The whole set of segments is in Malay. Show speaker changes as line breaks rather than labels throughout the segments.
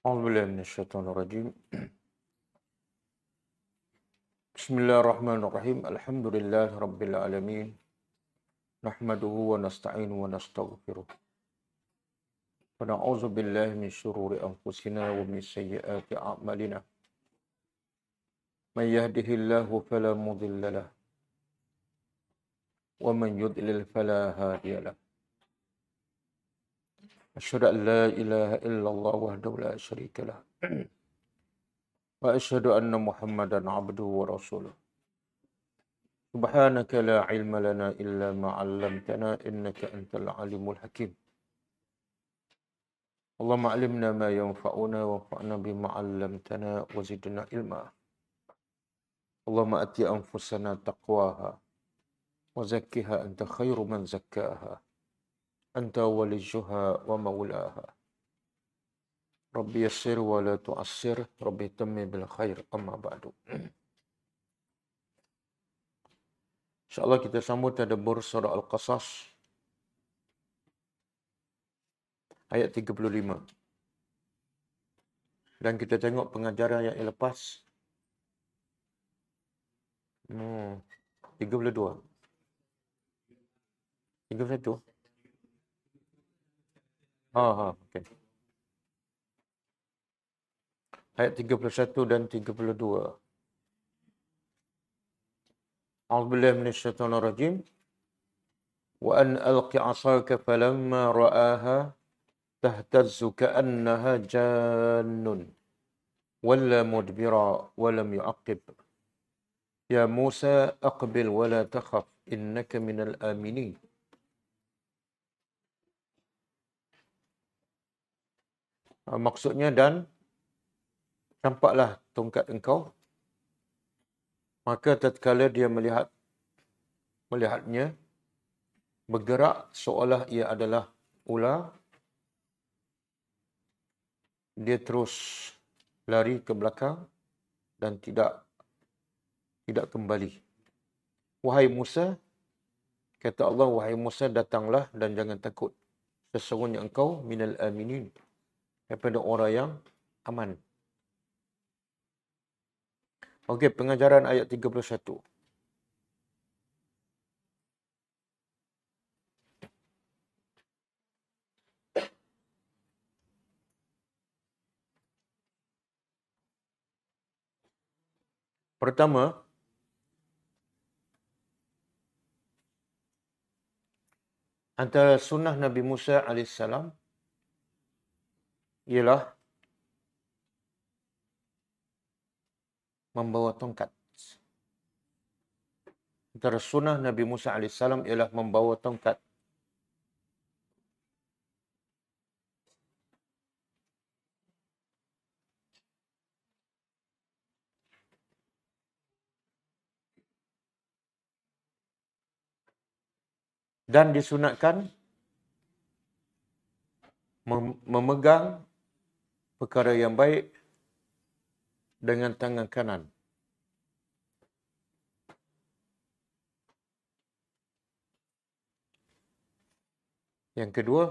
أعوذ بالله من الشيطان الرجيم. بسم الله الرحمن الرحيم. الحمد لله رب العالمين. نحمده ونستعينه ونستغفره. ونعوذ بالله من شرور أنفسنا ومن سيئات أعمالنا. من يهده الله فلا مضل له ومن يضلل فلا هادي له. أشهد أن لا إله إلا الله وحده لا شريك له وأشهد أن محمدا عبده ورسوله. سبحانك لا علم لنا إلا ما علمتنا إنك أنت العليم الحكيم. اللهم علمنا ما ينفعنا وانفعنا بما علمتنا وزدنا علما. اللهم آت أنفسنا تقواها وزكها أنت خير من زكاها أنت وليها ومولاها. ربي يسر ولا تعسر ربي تمم بالخير أما بعد. InsyaAllah kita sambut tadabbur surah Al-Qasas ayat 35. Dan kita tengok pengajaran yang lepas 32 31. Okey. Ayat 31 dan 32. A'udzubillahi minasyaitonir rajim. Wa an alqi 'asaka falamma ra'aha tahtazzu ka'annaha jannun walla mudbira wa lam yu'aqib. Ya Musa aqbil wa la takhaf innaka minal aminin. Maksudnya, dan tampaklah tongkat engkau, maka tatkala dia melihatnya bergerak seolah ia adalah ular, dia terus lari ke belakang dan tidak kembali. Wahai Musa, kata Allah, wahai Musa, datanglah dan jangan takut. Sesungguhnya engkau minal aminin, daripada orang yang aman. Okey, pengajaran ayat 31. Pertama, antara sunnah Nabi Musa AS ialah membawa tongkat. Antara sunnah Nabi Musa AS ialah membawa tongkat. Dan disunatkan memegang perkara yang baik dengan tangan kanan. Yang kedua,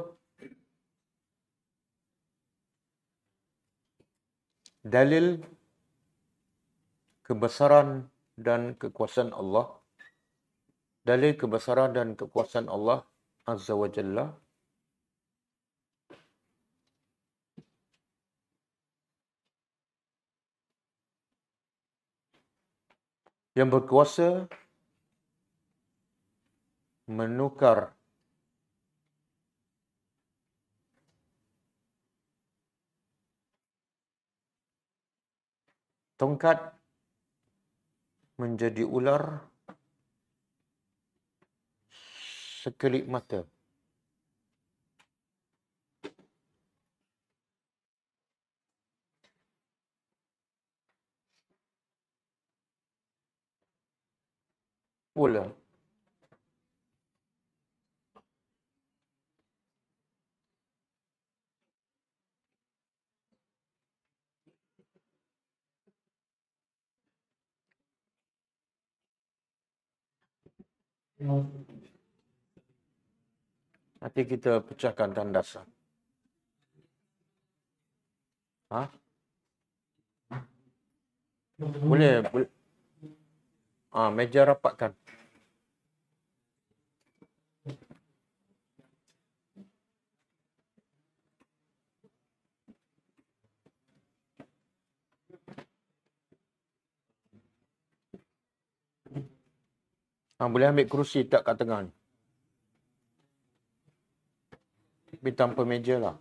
dalil kebesaran dan kekuasaan Allah. Dalil kebesaran dan kekuasaan Allah Azza wa Jalla yang berkuasa menukar tongkat menjadi ular sekelip mata. Ular. Nanti kita pecahkan tandas. Ha? Boleh, boleh. Meja rapatkan. Boleh ambil kerusi tak kat tengah ni. Tapi tanpa meja lah.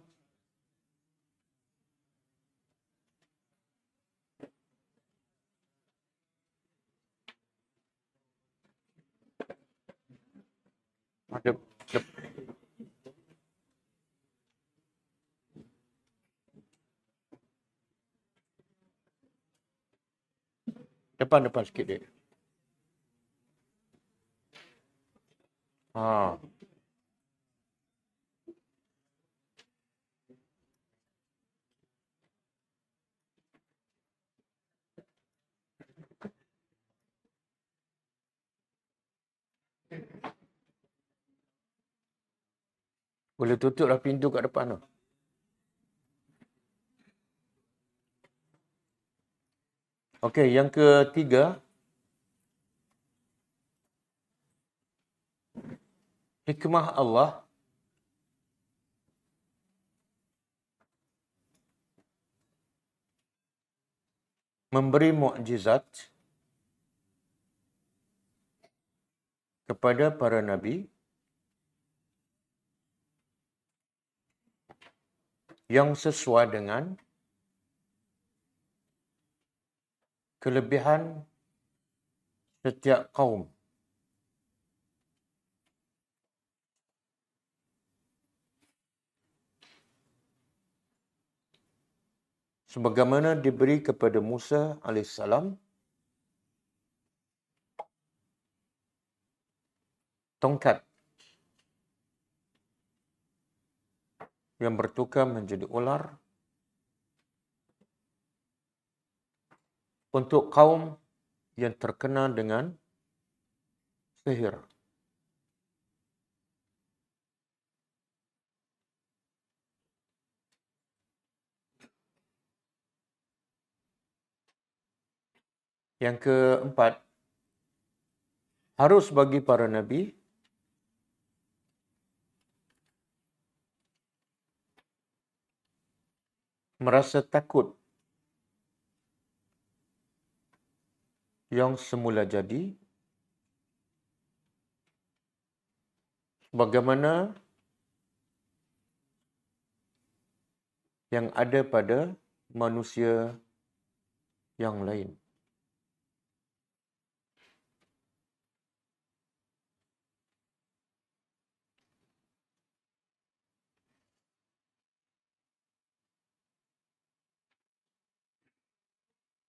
Ada depan sikit dia. Boleh tutuplah pintu kat depan tu. Okey, yang ketiga, hikmah Allah memberi mukjizat kepada para nabi yang sesuai dengan kelebihan setiap kaum. Sebagaimana diberi kepada Musa AS tongkat yang bertukar menjadi ular untuk kaum yang terkena dengan sihir. Yang keempat, harus bagi para nabi merasa takut yang semula jadi, bagaimana yang ada pada manusia yang lain.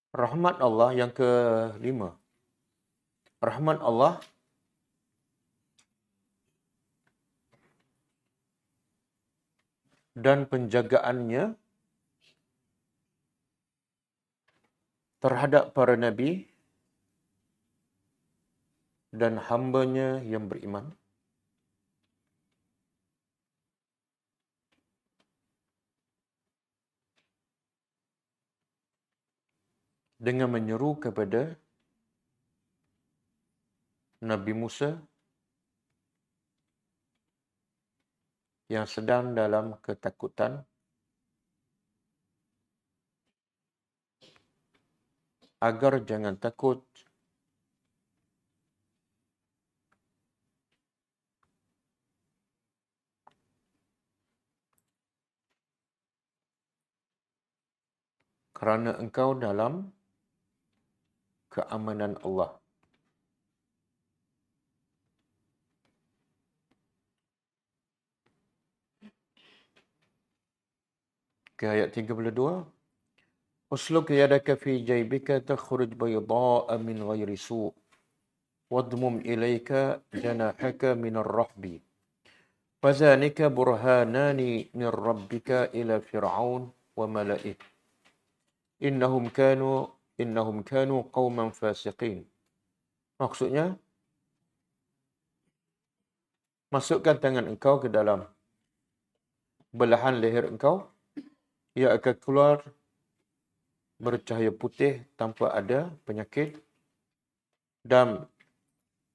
Rahmat Allah yang kelima. Rahmat Allah dan penjagaannya terhadap para nabi dan hamba-Nya yang beriman. Dengan menyeru kepada Nabi Musa yang sedang dalam ketakutan agar jangan takut kerana engkau dalam keamanan Allah. Ke ayat 32. Usluk yadaka fi jaybika takhruj bayda'a min ghairi su' wadmum ilayka janahaka min ar-rahbi. Fadhalika burhanani min rabbika ila fir'aun wa mala'ih. Innahum kanu qauman fasiqin. Maksudnya, masukkan tangan engkau ke dalam belahan leher engkau, ia akan keluar bercahaya putih tanpa ada penyakit, dan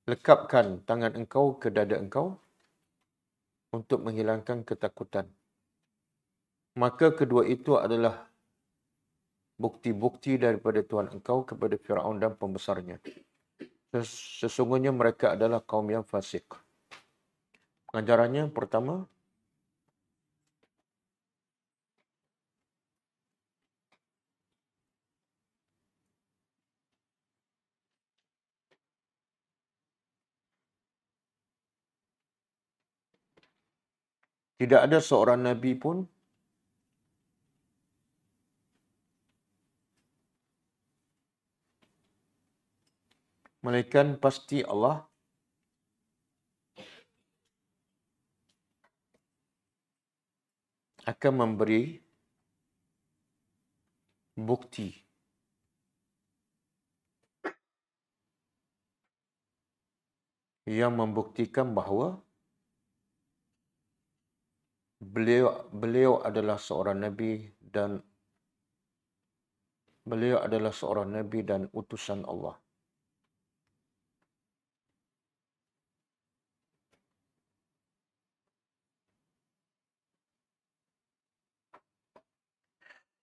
lekapkan tangan engkau ke dada engkau untuk menghilangkan ketakutan. Maka kedua itu adalah bukti-bukti daripada Tuhan engkau kepada Firaun dan pembesarnya. Sesungguhnya mereka adalah kaum yang fasik. Pengajarannya pertama, tidak ada seorang Nabi pun melainkan pasti Allah akan memberi bukti yang membuktikan bahawa beliau adalah seorang Nabi dan utusan Allah.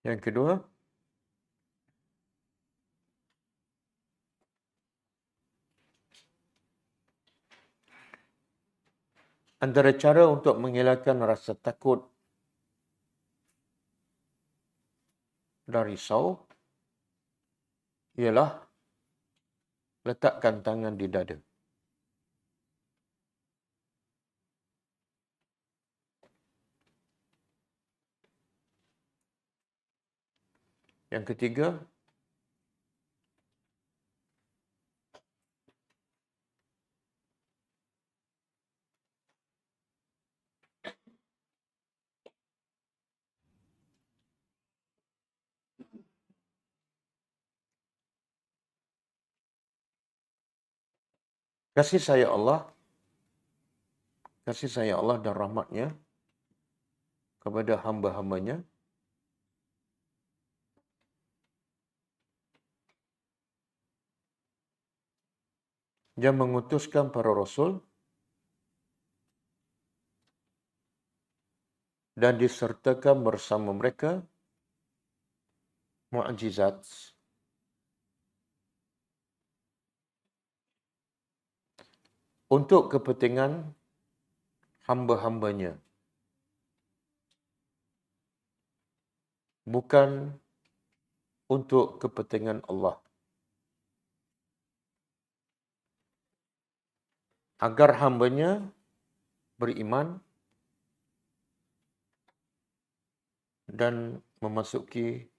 Yang kedua, antara cara untuk menghilangkan rasa takut dan risau ialah letakkan tangan di dada. Yang ketiga, kasih sayang Allah dan rahmatnya kepada hamba-hambanya yang mengutuskan para rasul dan disertakan bersama mereka mukjizat untuk kepentingan hamba-hambanya, bukan untuk kepentingan Allah, agar hambanya beriman dan memasuki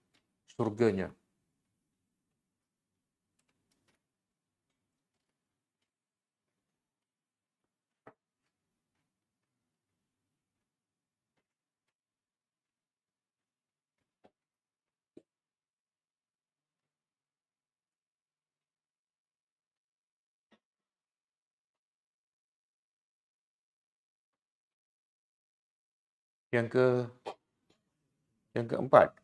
surganya. Yang keempat,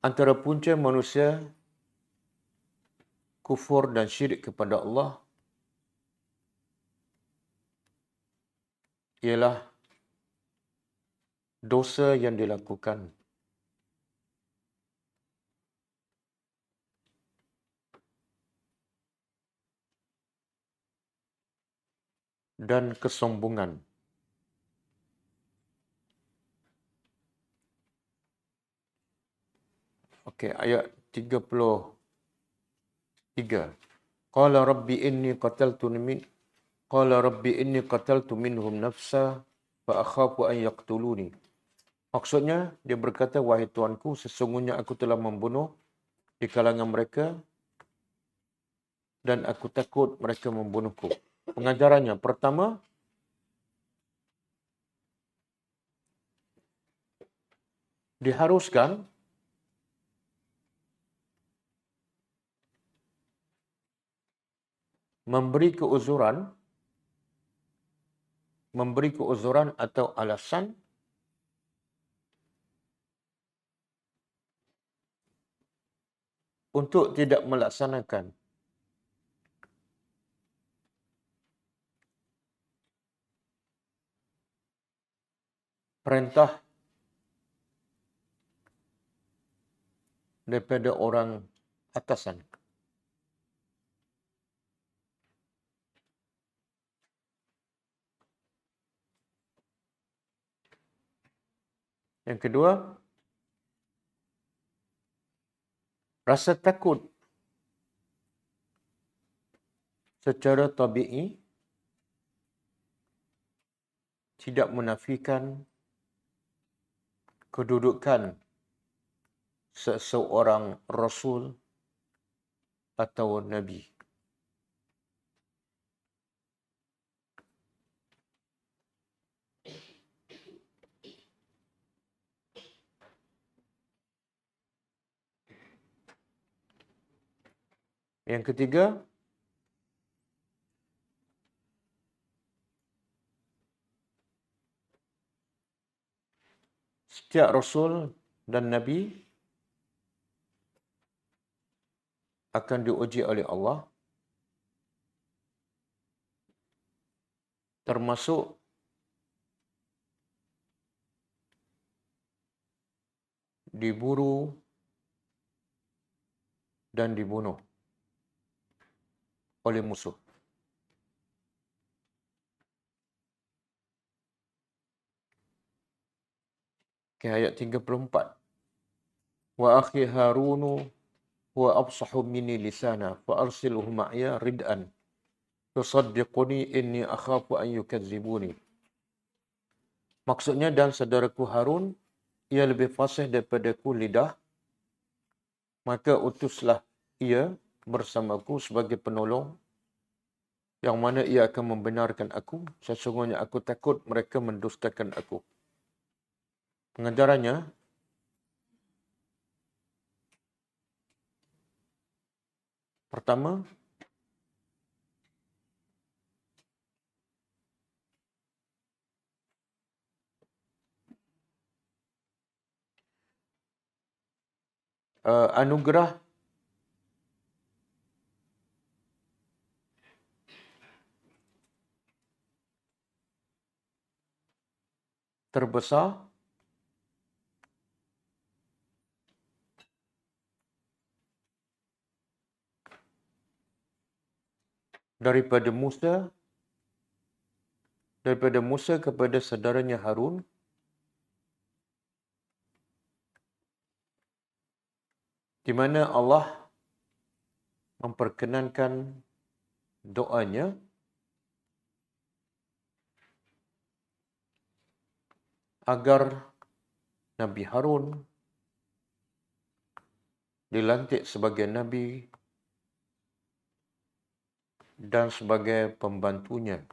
antara punca manusia kufur dan syirik kepada Allah ialah dosa yang dilakukan dan kesombongan. Okey, ayat 33. Qala rabbi inni qataltu minhum nafsa fa akhafu an yaqtuluni. Maksudnya, dia berkata, wahai Tuanku, sesungguhnya aku telah membunuh di kalangan mereka dan aku takut mereka membunuhku. Pengajarannya, pertama, diharuskan memberi keuzuran atau alasan untuk tidak melaksanakan perintah daripada orang atasan. Yang kedua, rasa takut secara tabi'i tidak menafikan kedudukan seseorang rasul atau nabi. Yang ketiga, setiap rasul dan nabi akan diuji oleh Allah, termasuk diburu dan dibunuh oleh musuh. Ayat 34. Wa akhi Harunu huwa afsahu minni lisana fa arsilhu ma'ya rid'an tusaddiquni inni akhafu an yukadzibuni. Maksudnya, dan saudaraku Harun ia lebih fasih daripadaku lidah, maka utuslah ia bersamaku sebagai penolong, yang mana ia akan membenarkan aku. Sesungguhnya aku takut mereka mendustakan aku. Pengajarannya, pertama, anugerah terbesar daripada Musa kepada saudaranya Harun, di mana Allah memperkenankan doanya agar Nabi Harun dilantik sebagai Nabi dan sebagai pembantunya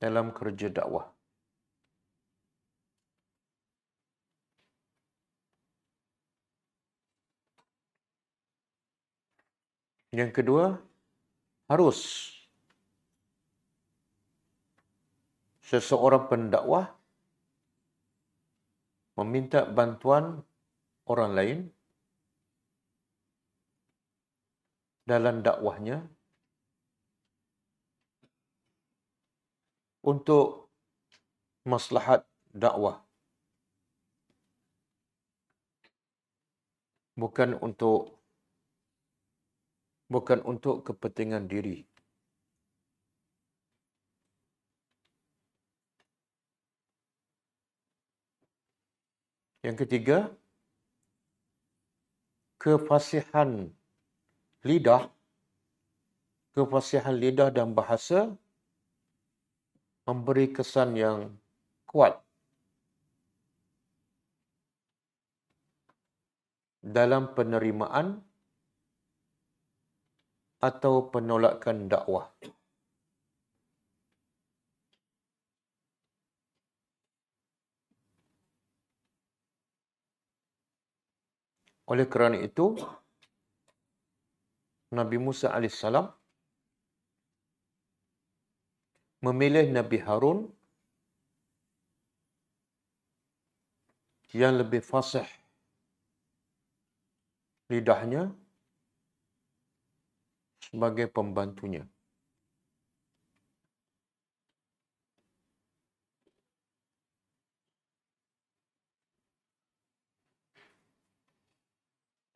dalam kerja dakwah. Yang kedua, harus seseorang pendakwah meminta bantuan orang lain dalam dakwahnya untuk maslahat dakwah, bukan untuk kepentingan diri. Yang ketiga, kefasihan lidah dan bahasa memberi kesan yang kuat dalam penerimaan atau penolakan dakwah. Oleh kerana itu, Nabi Musa AS memilih Nabi Harun yang lebih fasih lidahnya sebagai pembantunya.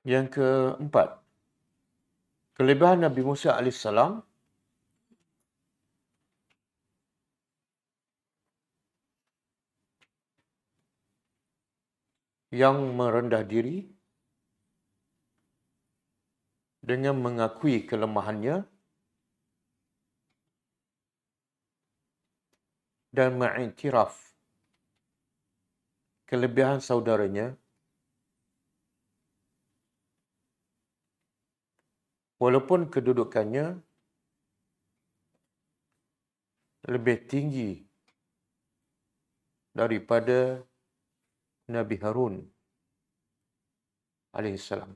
Yang keempat, kelebihan Nabi Musa AS yang merendah diri dengan mengakui kelemahannya dan mengiktiraf kelebihan saudaranya walaupun kedudukannya lebih tinggi daripada Nabi Harun alaihissalam.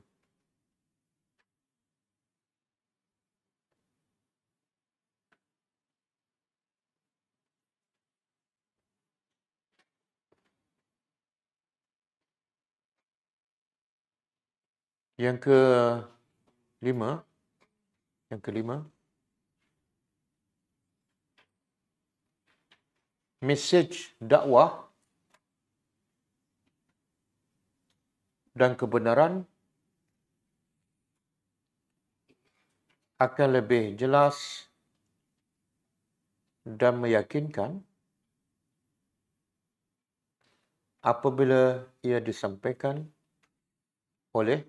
Yang kelima, mesej dakwah dan kebenaran akan lebih jelas dan meyakinkan apabila ia disampaikan oleh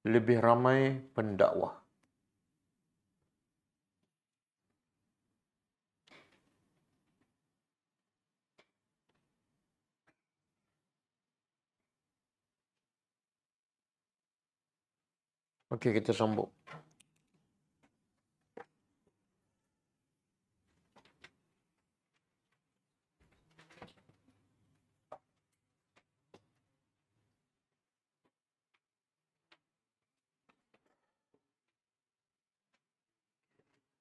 lebih ramai pendakwah. Okey, kita sambung.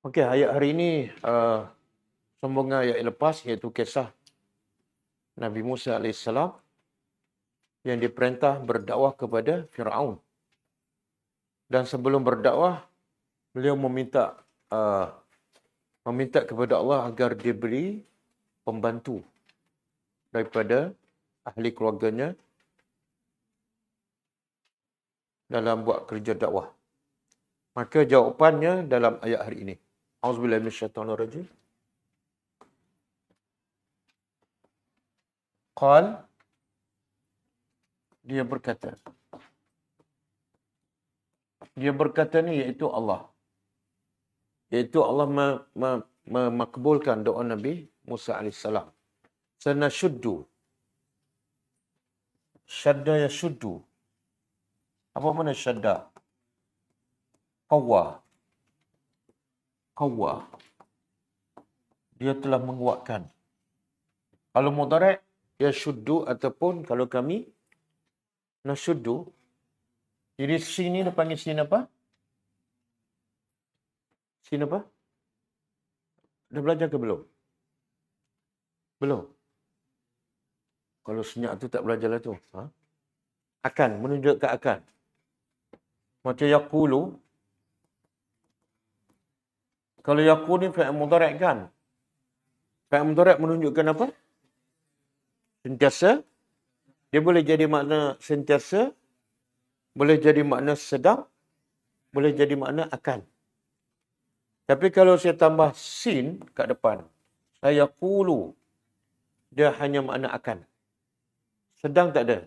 Okey, ayat hari ini sambungan ayat lepas iaitu kisah Nabi Musa AS yang diperintah berdakwah kepada Firaun. Dan sebelum berdakwah, beliau meminta kepada Allah agar diberi pembantu daripada ahli keluarganya dalam buat kerja dakwah. Maka jawapannya dalam ayat hari ini. Auzubillahi minasyaitonirrajim. Qal, dia berkata ni iaitu Allah. Iaitu Allah makbulkan doa Nabi Musa AS. Sanashuddu. Syadda yashuddu. Apa makna syadda? Qawwa. Dia telah menguatkan. Kalau mudhari' yashuddu ataupun kalau kami nashuddu. Jadi sin ni dia panggil sin apa? Sin apa? Dah belajar ke belum? Belum. Kalau senyap tu tak belajar lah tu. Akan, menunjuk ke akan. Macam yaqulu. Kalau yaqulu ni fi'il mudhari' kan? Fi'il mudhari' menunjukkan apa? Sentiasa. Dia boleh jadi makna sentiasa. Boleh jadi makna sedang. Boleh jadi makna akan. Tapi kalau saya tambah sin kat depan. Saya qulu. Dia hanya makna akan. Sedang tak ada.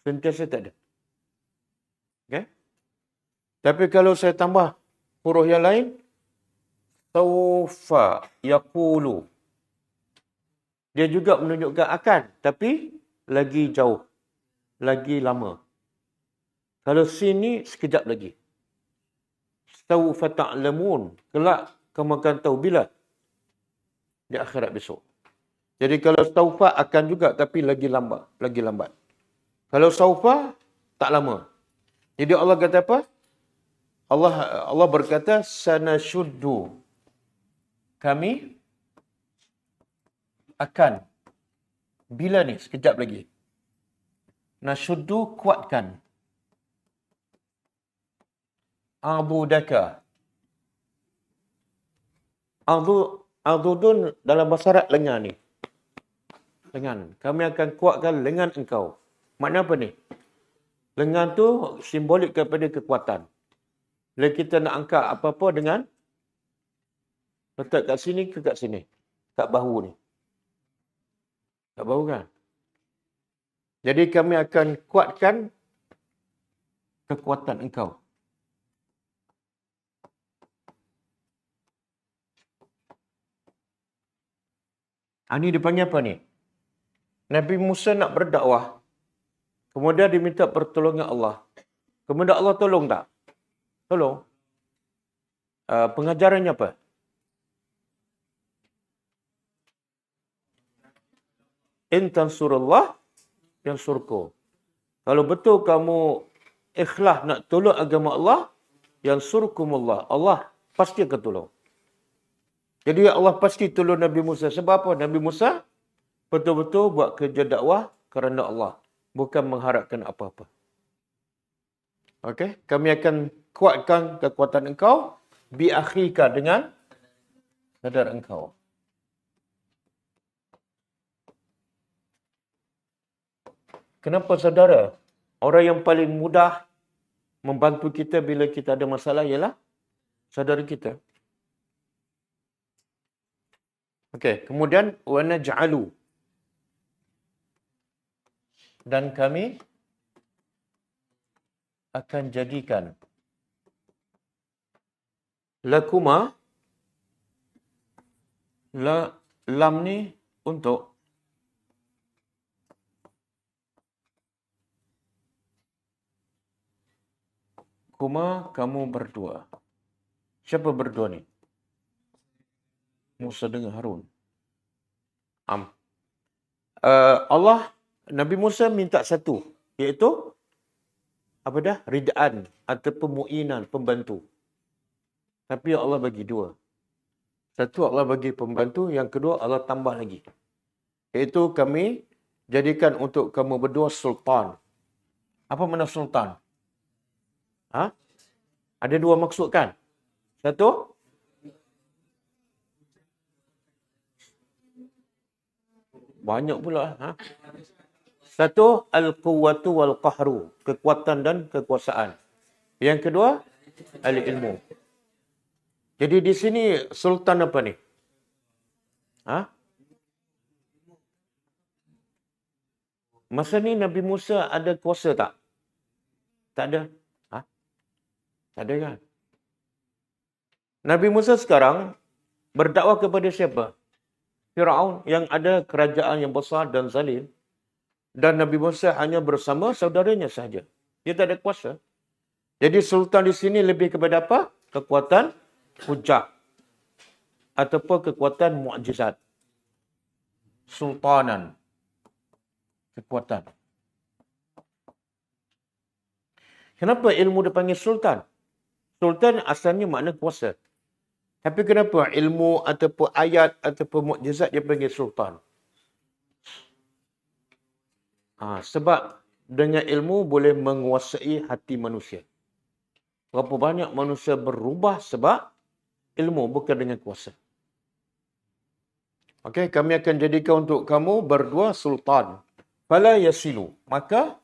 Sentiasa tak ada. Okay? Tapi kalau saya tambah huruf yang lain. Sawfa yaqulu. Dia juga menunjukkan akan. Tapi lagi jauh. Lagi lama. Kalau sin ni sekejap lagi. Sawfa ta'lamun. Kelak kamu akan tahu bila? Di akhirat besok. Jadi kalau sawfa akan juga tapi lagi lambat. Kalau sawfa tak lama. Jadi Allah kata apa? Allah berkata sanashuddu. Kami akan bila ni sekejap lagi. Nasyuddu, kuatkan. Adudaka. Adudun dalam bahasa Arab lengan ni. Lengan. Kami akan kuatkan lengan engkau. Makna apa ni? Lengan tu simbolik kepada kekuatan. Bila kita nak angkat apa-apa dengan letak kat sini ke kat sini. Kat bahu ni. Kat bahu kan? Jadi kami akan kuatkan kekuatan engkau. Ini dipanggil apa ni? Nabi Musa nak berdakwah. Kemudian diminta pertolongan Allah. Kemudian Allah tolong tak? Tolong. Pengajarannya apa? In tansurullah yansurku. Kalau betul kamu ikhlas nak tolong agama Allah, yansurkumullah. Allah pasti akan tolong. Jadi Allah pasti tolong Nabi Musa. Sebab apa? Nabi Musa betul-betul buat kerja dakwah kerana Allah. Bukan mengharapkan apa-apa. Okey, kami akan kuatkan kekuatan engkau bi akhika dengan saudara engkau. Kenapa saudara? Orang yang paling mudah membantu kita bila kita ada masalah ialah saudara kita. Okey, kemudian wa naj'alu. Dan kami akan jadikan lakuma, lam ni untuk kuma kamu berdua. Siapa berdua ni? Musa dengan Harun. Allah, Nabi Musa minta satu, iaitu apa dah? Ridaan ataupun mu'inan, pembantu. Tapi Allah bagi dua. Satu Allah bagi pembantu, yang kedua Allah tambah lagi. Iaitu kami jadikan untuk kamu berdua sultan. Apa makna sultan? Ada dua maksud kan? Satu, banyak pula. Satu, al-quwwatu wal-qahru. Kekuatan dan kekuasaan. Yang kedua, al-ilmu. Jadi di sini sultan apa ni? Masa ni Nabi Musa ada kuasa tak? Tak ada. Tak ada kan? Nabi Musa sekarang berdakwah kepada siapa? Firaun yang ada kerajaan yang besar dan zalim. Dan Nabi Musa hanya bersama saudaranya sahaja. Dia tak ada kuasa. Jadi sultan di sini lebih kepada apa? Kekuatan hujah. Ataupun kekuatan mukjizat. Sultanan. Kekuatan. Kenapa ilmu dipanggil sultan? Sultan asalnya makna kuasa. Tapi kenapa ilmu ataupun ayat ataupun mukjizat dia panggil sultan? Sebab dengan ilmu boleh menguasai hati manusia. Berapa banyak manusia berubah sebab ilmu, bukan dengan kuasa. Okey, kami akan jadikan untuk kamu berdua sultan. Fala yasilu. Maka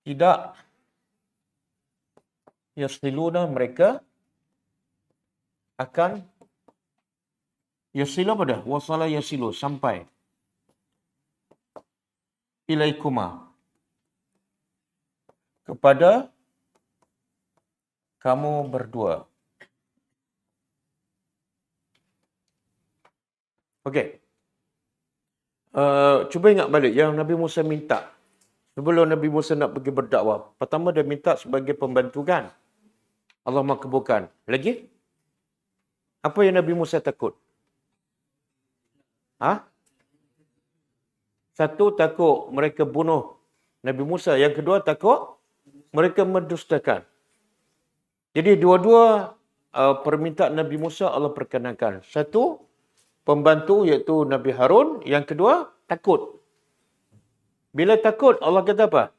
tidak yasiluna, mereka akan yasilu apa dah? Wasala yasilu, sampai ilaikuma, kepada kamu berdua. Okey. Cuba ingat balik yang Nabi Musa minta. Sebelum Nabi Musa nak pergi berdakwah, pertama dia minta sebagai pembantu kan? Allah makbulkan. Lagi? Apa yang Nabi Musa takut? Satu, takut mereka bunuh Nabi Musa. Yang kedua, takut mereka mendustakan. Jadi dua-dua permintaan Nabi Musa Allah perkenankan. Satu, pembantu iaitu Nabi Harun. Yang kedua, takut. Bila takut, Allah kata apa?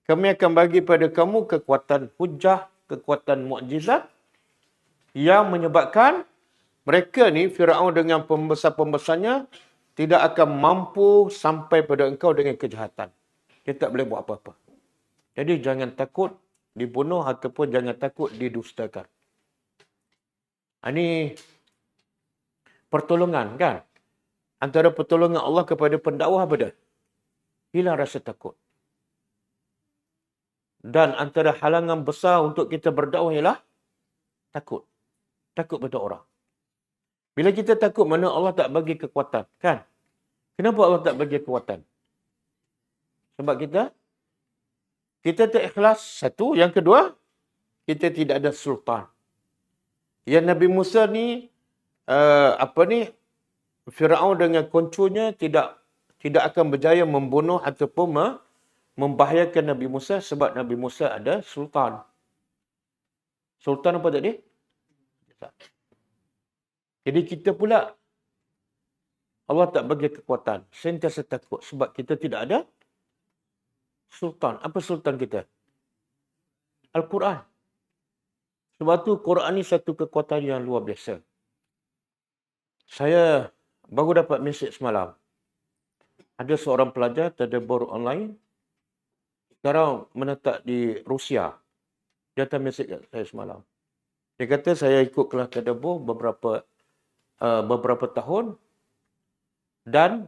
Kami akan bagi pada kamu kekuatan hujah, kekuatan mukjizat yang menyebabkan mereka ni, Firaun dengan pembesar-pembesarnya, tidak akan mampu sampai pada engkau dengan kejahatan. Dia tak boleh buat apa-apa. Jadi jangan takut dibunuh ataupun jangan takut didustakan. Ini pertolongan kan? Antara pertolongan Allah kepada pendakwah apa dah? Hilang rasa takut. Dan antara halangan besar untuk kita berdakwah ialah takut. Takut pada orang. Bila kita takut, mana Allah tak bagi kekuatan, kan? Kenapa Allah tak bagi kekuatan? Sebab kita tak ikhlas, satu. Yang kedua, kita tidak ada sultan. Yang Nabi Musa ni, Firaun dengan konconya tidak akan berjaya membunuh ataupun membahayakan Nabi Musa sebab Nabi Musa ada sultan. Sultan apa tadi? Jadi kita pula, Allah tak bagi kekuatan. Sentiasa takut sebab kita tidak ada sultan. Apa sultan kita? Al-Quran. Sebab tu Quran ni satu kekuatan yang luar biasa. Saya baru dapat mesej semalam. Ada seorang pelajar tadabbur online. Sekarang menetap di Rusia. Dia hantar mesej kat saya semalam. Dia kata saya ikut kelas tadabbur beberapa tahun dan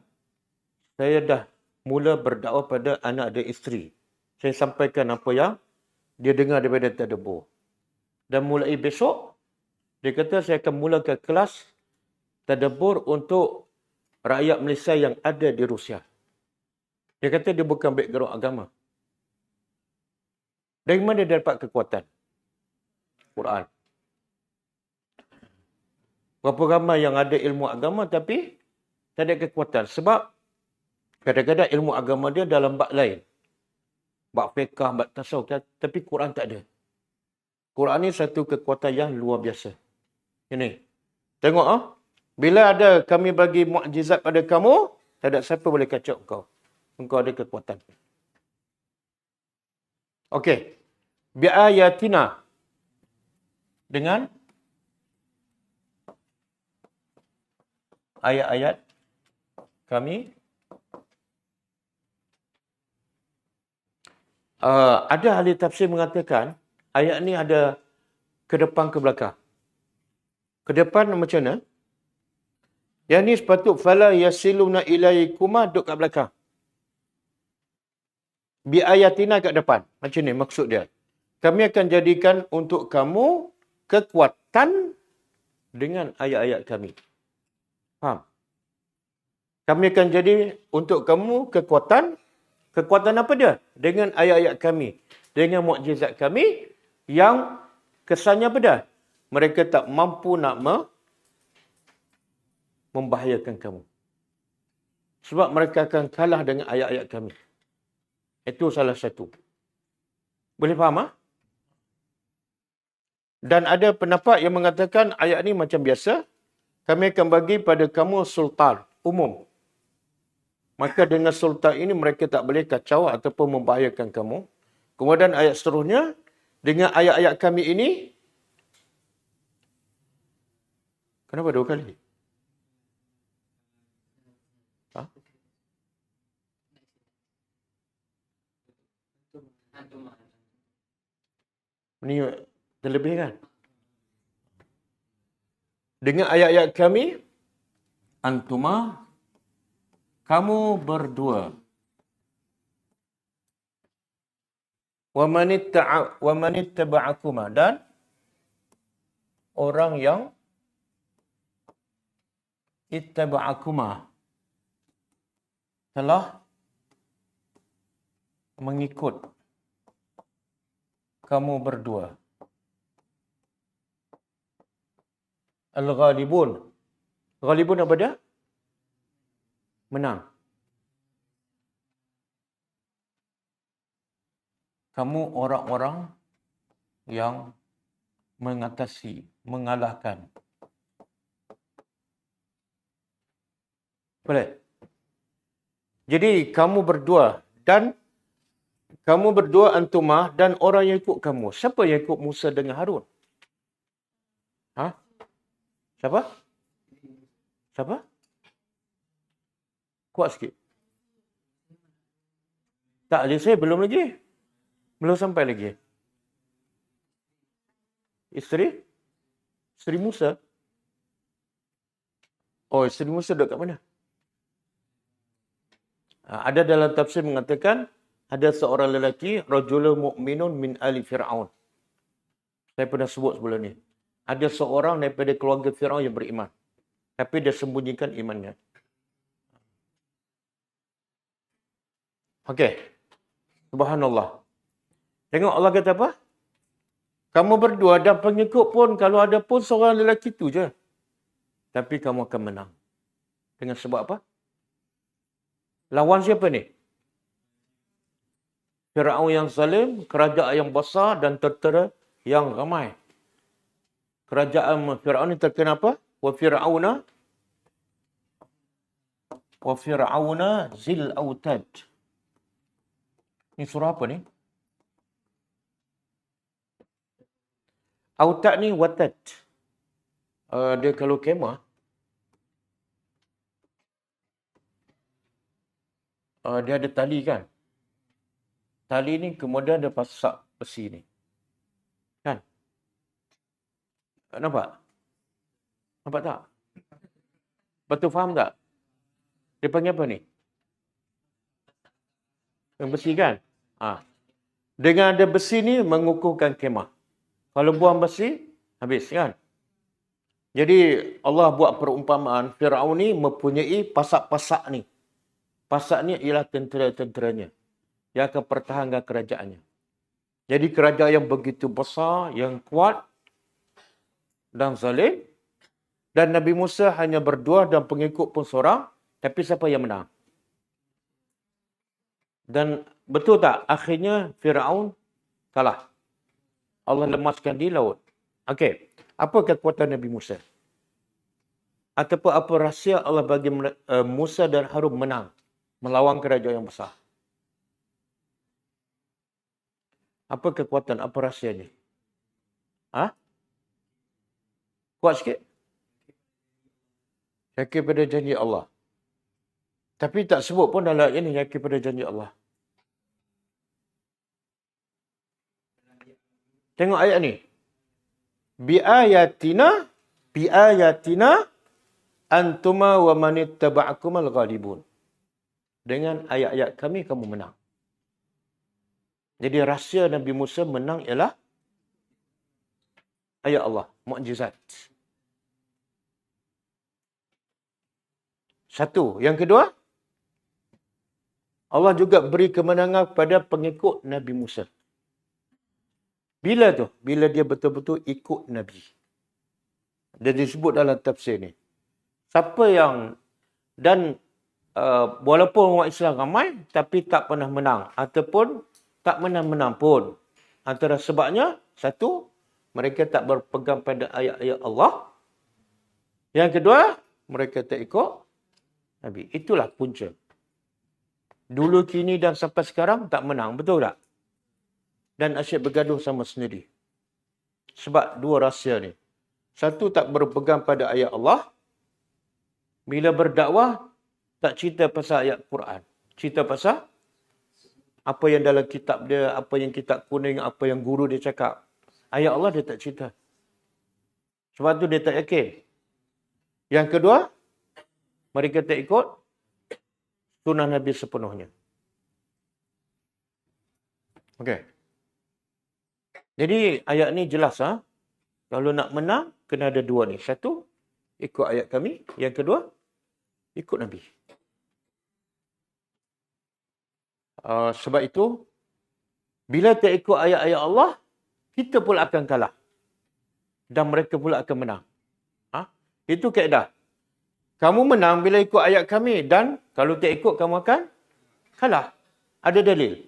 saya dah mula berdakwah pada anak dan isteri. Saya sampaikan apa yang dia dengar daripada tadabbur. Dan mulai besok, dia kata saya akan mulakan kelas tadabbur untuk rakyat Malaysia yang ada di Rusia. Dia kata dia bukan background agama. Dari mana dia dapat kekuatan? Quran. Berapa ramai yang ada ilmu agama tapi tak ada kekuatan. Sebab kadang-kadang ilmu agama dia dalam bab lain. Bab fiqh, bab tasawuf. Tapi Quran tak ada. Quran ni satu kekuatan yang luar biasa. Ini. Tengok. Bila ada kami bagi mukjizat pada kamu, tak ada siapa boleh kacau engkau. Engkau ada kekuatan. Okey. Bi'ayatina. Dengan ayat-ayat kami. Ada ahli tafsir mengatakan ayat ni ada ke depan ke belakang. Ke depan macam mana? Yang ni sepatut fala yasiluna ilaikuma duk kat belakang. Bi ayatina kat depan. Macam ni maksud dia. Kami akan jadikan untuk kamu kekuatan dengan ayat-ayat kami. Faham? Kami akan jadi untuk kamu kekuatan. Kekuatan apa dia? Dengan ayat-ayat kami. Dengan mukjizat kami yang kesannya apa dah? Mereka tak mampu nak membahayakan kamu. Sebab mereka akan kalah dengan ayat-ayat kami. Itu salah satu. Boleh faham? Ha? Dan ada pendapat yang mengatakan ayat ni macam biasa. Kami akan bagi pada kamu sultan umum. Maka dengan sultan ini mereka tak boleh kacau ataupun membahayakan kamu. Kemudian ayat seterusnya, dengan ayat-ayat kami ini, kenapa dua kali? Ha? Ini terlebih kan? Dengan ayat-ayat kami, antuma, kamu berdua. Wa manittaba'akuma. Dan orang yang ittaba'akuma telah mengikut kamu berdua. Al-ghalibun. Ghalibun apa dia? Menang. Kamu orang-orang yang mengatasi, mengalahkan. Boleh? Jadi kamu berdua Dan kamu berdua antumah dan orang yang ikut kamu. Siapa yang ikut Musa dengan Harun? Ha? Siapa? Siapa? Kuat sikit. Tak, saya belum lagi. Belum sampai lagi. Isteri? Isteri Musa? Oh, isteri Musa duduk kat mana? Ada dalam tafsir mengatakan, ada seorang lelaki, rajulun mu'minun min ali Fir'aun. Saya pernah sebut sebelum ni. Ada seorang daripada keluarga Fir'aun yang beriman. Tapi dia sembunyikan imannya. Okey. Subhanallah. Tengok Allah kata apa? Kamu berdua dan pengikut pun, kalau ada pun seorang lelaki tu je. Tapi kamu akan menang. Dengan sebab apa? Lawan siapa ni? Fir'aun yang zalim, kerajaan yang besar dan tentera yang ramai. Kerajaan Fir'aun ni terkena apa? Wa Fir'auna zil autad. Ni surah apa ni? Autad ni watad. Dia kalau kemah, dia ada tali kan? Tali ni kemudian dia pasak besi ni. Kan? Nampak? Nampak tak? Betul faham tak? Dia panggil apa ni? Yang besi kan? Dengan ada besi ni mengukuhkan kemah. Kalau buang besi, habis kan? Jadi Allah buat perumpamaan, Fir'aun ni mempunyai pasak-pasak ni. Pasak ni ialah tentera-tenteranya yang akan pertahankan kerajaannya. Jadi kerajaan yang begitu besar, yang kuat dan zalim. Dan Nabi Musa hanya berdua dan pengikut pun seorang. Tapi siapa yang menang? Dan betul tak? Akhirnya Fir'aun kalah. Allah lemaskan di laut. Okey. Apa kekuatan Nabi Musa? Ataupun apa rahsia Allah bagi Musa dan Harun menang melawan kerajaan yang besar? Apa kekuatan? Apa rahsianya? Kuat sikit? Yakin pada janji Allah. Tapi tak sebut pun dalam ayat ini yakin pada janji Allah. Tengok ayat ni. Biayatina antuma wa manittaba'akumal ghalibun. Dengan ayat-ayat kami kamu menang. Jadi rahsia Nabi Musa menang ialah ayat Allah, mukjizat. Satu. Yang kedua, Allah juga beri kemenangan kepada pengikut Nabi Musa. Bila tu? Bila dia betul-betul ikut Nabi. Dia disebut dalam tafsir ni. Siapa yang, dan walaupun orang Islam ramai, tapi tak pernah menang. Ataupun tak pernah menang pun. Antara sebabnya, satu, mereka tak berpegang pada ayat-ayat Allah. Yang kedua, mereka tak ikut Nabi. Itulah punca. Dulu, kini dan sampai sekarang tak menang. Betul tak? Dan asyik bergaduh sama sendiri. Sebab dua rahsia ni. Satu, tak berpegang pada ayat Allah. Bila berdakwah, tak cerita pasal ayat Quran. Cerita pasal apa yang dalam kitab dia, apa yang kitab kuning, apa yang guru dia cakap. Ayat Allah dia tak cerita. Sebab tu dia tak yakin. Yang kedua, mereka tak ikut sunnah Nabi sepenuhnya. Okey. Jadi ayat ni jelas. Kalau nak menang, kena ada dua ni. Satu, ikut ayat kami. Yang kedua, ikut Nabi. Sebab itu, bila tak ikut ayat-ayat Allah, kita pula akan kalah. Dan mereka pula akan menang. Itu kaedah. Kamu menang bila ikut ayat kami. Dan kalau tak ikut, kamu akan kalah. Ada dalil.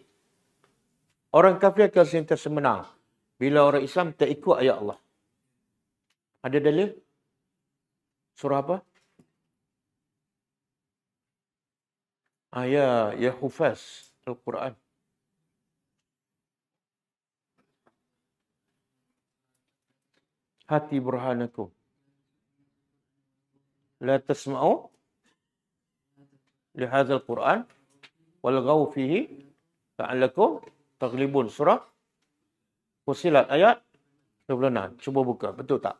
Orang kafir akan sentiasa menang bila orang Islam tak ikut ayat Allah. Ada dalil? Surah apa? Ya Hufaz. Al-Quran. Hati burhanakum. La tasma'u lihadzal Quran walghaw fihi la'allakum taghlibun. Surah Fussilat ayat 26. Cuba buka. Betul tak?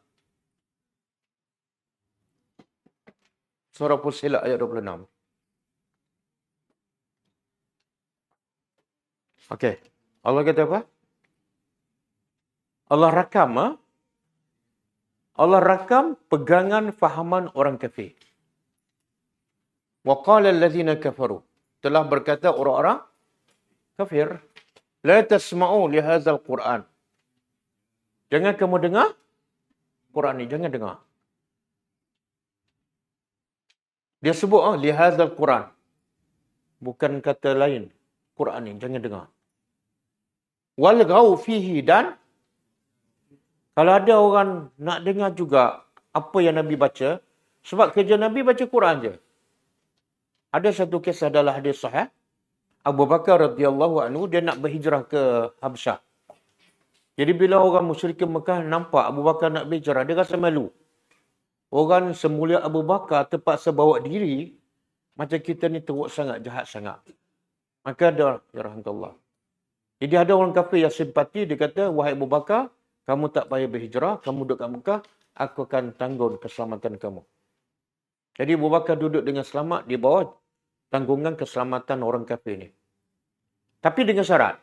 Surah Fussilat ayat 26. Okey. Allah kata apa? Allah rakam, Allah rakam pegangan fahaman orang kafir. Wa qala allazina kafaru. Telah berkata orang-orang kafir, la tasma'u li hadzal Quran. Jangan kamu dengar Quran ni, jangan dengar. Dia sebut li hadzal Quran. Bukan kata lain. Quran ni jangan dengar. Walghaw fihi, dan kalau ada orang nak dengar juga apa yang Nabi baca, sebab kerja Nabi baca Quran je. Ada satu kisah dalam hadis sahih, Abu Bakar radhiyallahu anhu dia nak berhijrah ke Habsyah. Jadi bila orang musyrikin Mekah nampak Abu Bakar nak berhijrah, dia rasa malu. Orang semulia Abu Bakar terpaksa bawa diri, macam kita ni teruk sangat, jahat sangat. Maka ada, ya rahmatullah. Jadi ada orang kafir yang simpati, dia kata, wahai Abu Bakar, kamu tak payah berhijrah, kamu duduk kat Mekah, aku akan tanggung keselamatan kamu. Jadi Abu Bakar duduk dengan selamat di bawah tanggungan keselamatan orang kafir ni. Tapi dengan syarat,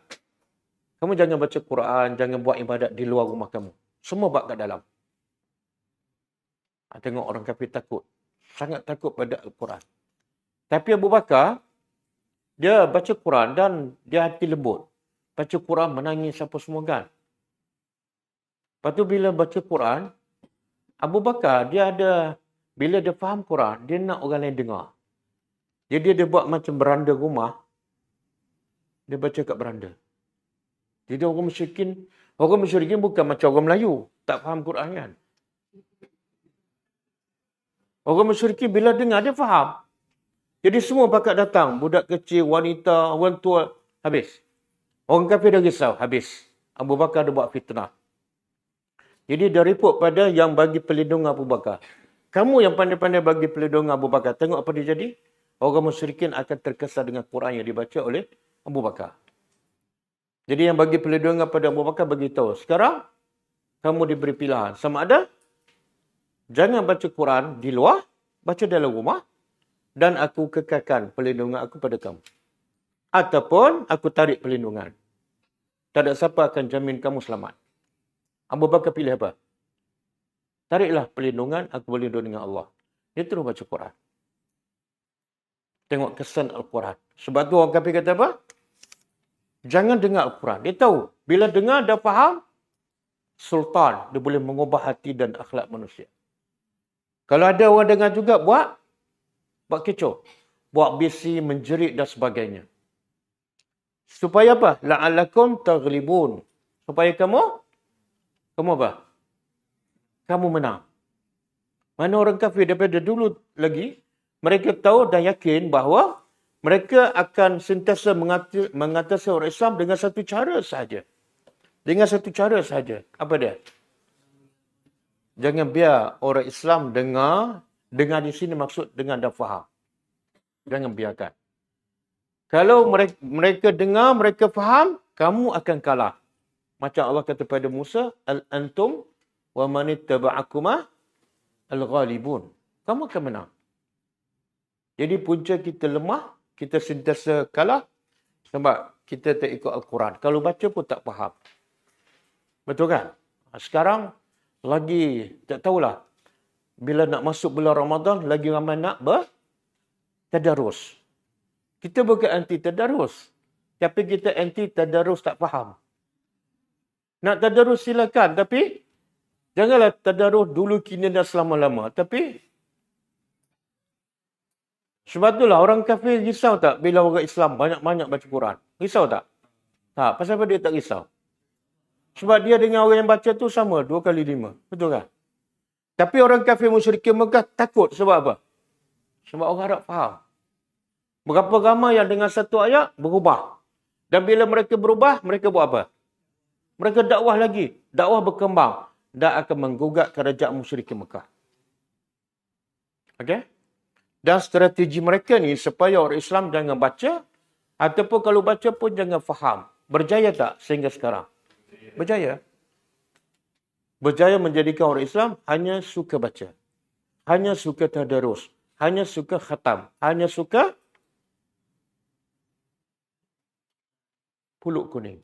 kamu jangan baca Quran, jangan buat ibadat di luar rumah kamu. Semua buat kat dalam. Tengok orang kafir takut. Sangat takut pada Al-Quran. Tapi Abu Bakar, dia baca Quran dan dia hati lembut. Baca Quran menangis apa semua kan. Lepas tu bila baca Quran, Abu Bakar dia ada, bila dia faham Quran, dia nak orang lain dengar. Jadi dia buat macam beranda rumah. Dia baca kat beranda. Jadi orang musyrikin bukan macam orang Melayu. Tak faham Quran kan. Orang musyrikin bila dengar dia faham. Jadi semua pakat datang. Budak kecil, wanita, orang tua. Habis. Orang kafir dah risau. Habis. Abu Bakar dia buat fitnah. Jadi dia report pada yang bagi pelindung Abu Bakar. Kamu yang pandai-pandai bagi pelindung Abu Bakar. Tengok apa dia jadi. Orang musyrikin akan terkesan dengan Quran yang dibaca oleh Abu Bakar. Jadi yang bagi pelindungan pada Abu Bakar beritahu. Sekarang, kamu diberi pilihan. Sama ada, jangan baca Quran di luar, baca dalam rumah, dan aku kekalkan pelindungan aku pada kamu. Ataupun, aku tarik pelindungan. Tak ada siapa akan jamin kamu selamat. Abu Bakar pilih apa? Tariklah pelindungan, aku berlindung dengan Allah. Dia terus baca Quran. Tengok kesan Al-Quran. Sebab tu orang kafir kata apa? Jangan dengar Al-Quran. Dia tahu. Bila dengar, dah faham. Sultan. Dia boleh mengubah hati dan akhlak manusia. Kalau ada orang dengar juga, buat kecoh. Buat bisi, menjerit dan sebagainya. Supaya apa? La'allakum taghlibun. Supaya kamu apa? Kamu menang. Mana orang kafir daripada dulu lagi, mereka tahu dan yakin bahawa mereka akan sentiasa mengatasi orang Islam dengan satu cara sahaja. Dengan satu cara sahaja. Apa dia? Jangan biar orang Islam dengar di sini maksud dengar dan faham. Jangan biarkan. Kalau mereka dengar, mereka faham, kamu akan kalah. Macam Allah kata pada Musa, Al-antum wa manittaba'akuma al-ghalibun. Kamu akan menang. Jadi punca kita lemah, kita sentiasa kalah sebab kita tak ikut Al-Quran. Kalau baca pun tak faham. Betul kan? Sekarang lagi tak tahulah. Bila nak masuk bulan Ramadan, lagi ramai nak bertadarus. Kita bukan anti tadarus. Tapi kita anti tadarus tak faham. Nak tadarus silakan. Tapi janganlah tadarus dulu, kini dan selama-lama. Tapi sebab itulah orang kafir risau tak bila orang Islam banyak-banyak baca Quran? Risau tak? Tak. Pasal apa dia tak risau? Sebab dia dengan orang yang baca tu sama, 2 kali 5. Betul kan? Tapi orang kafir musyrikin Mekah takut. Sebab apa? Sebab orang Arab faham. Berapa ramai yang dengan satu ayat berubah.
Dan bila mereka berubah, mereka buat apa? Mereka dakwah lagi. Dakwah berkembang. Dan akan menggugat kerajaan musyrikin Mekah. Okey? Dan strategi mereka ni supaya orang Islam jangan baca. Ataupun kalau baca pun jangan faham. Berjaya tak sehingga sekarang? Berjaya. Berjaya menjadikan orang Islam hanya suka baca. Hanya suka tadarus. Hanya suka khatam. Hanya suka puluk kuning.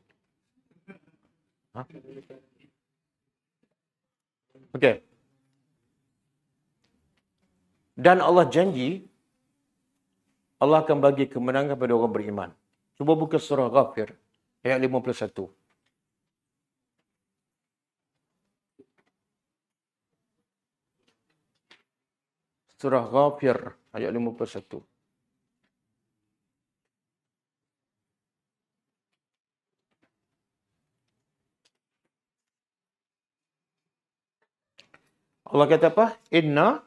Ha? Okey. Dan Allah janji, Allah akan bagi kemenangan pada orang beriman. Cuba buka surah Ghafir, ayat 51. Surah Ghafir, ayat 51. Allah kata apa? Inna,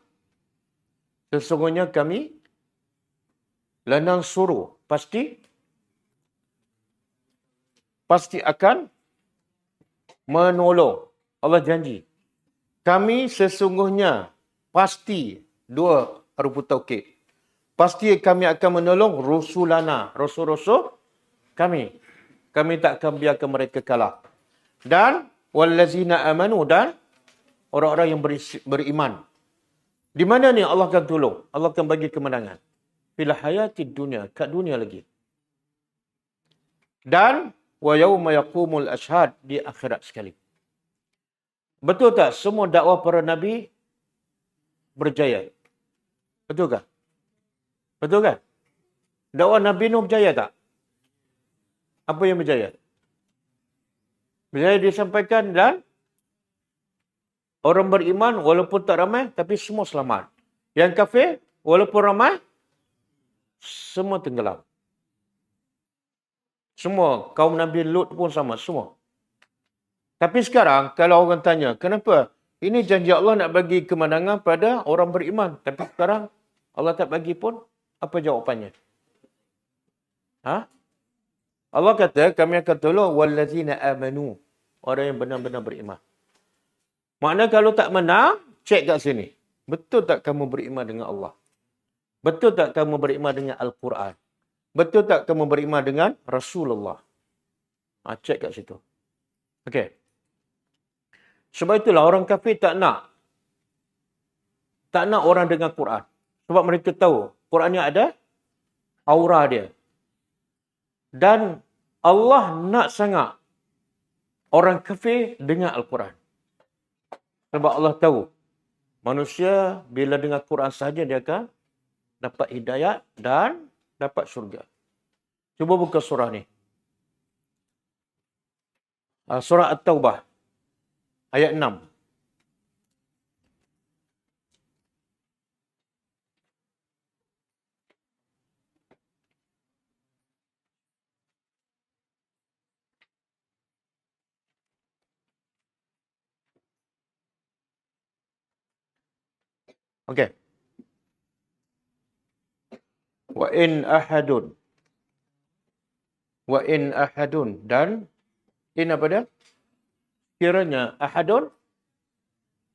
sesungguhnya kami, lanang suruh, pasti akan menolong. Allah janji. Kami sesungguhnya, pasti, dua huruf taukid. Pasti kami akan menolong rusulana, rasul-rasul kami. Kami tak akan biarkan mereka kalah. Dan wallazina amanu, dan orang-orang yang beriman. Di mana ni Allah akan tolong? Allah akan bagi kemenangan. Fil hayatid dunia, kat dunia lagi. Dan wa yauma yaqumul ashhad, di akhirat sekali. Betul tak semua dakwah para nabi berjaya? Betul kan? Betul kan? Dakwah Nabi Nuh berjaya tak? Apa yang berjaya? Berjaya disampaikan dan orang beriman walaupun tak ramai tapi semua selamat. Yang kafir walaupun ramai semua tenggelam. Semua kaum Nabi Lut pun sama, semua. Tapi sekarang kalau orang tanya, kenapa? Ini janji Allah nak bagi kemenangan pada orang beriman. Tapi sekarang Allah tak bagi pun, apa jawapannya? Ha? Allah kata, kami akan tolong wallazina amanu. Orang yang benar-benar beriman. Maknanya kalau tak menang, cek kat sini. Betul tak kamu beriman dengan Allah? Betul tak kamu beriman dengan Al-Quran? Betul tak kamu beriman dengan Rasulullah? Cek kat situ. Okey. Sebab itulah orang kafir tak nak orang dengar Quran. Sebab mereka tahu Quran ni ada aura dia. Dan Allah nak sangat orang kafir dengar Al-Quran. Sebab Allah tahu manusia bila dengar Quran sahaja dia akan dapat hidayat dan dapat syurga. Cuba buka surah ni. Surah At-Taubah. Ayat 6. Okey. Wa in ahadun dan in apa dia? Kiranya ahadun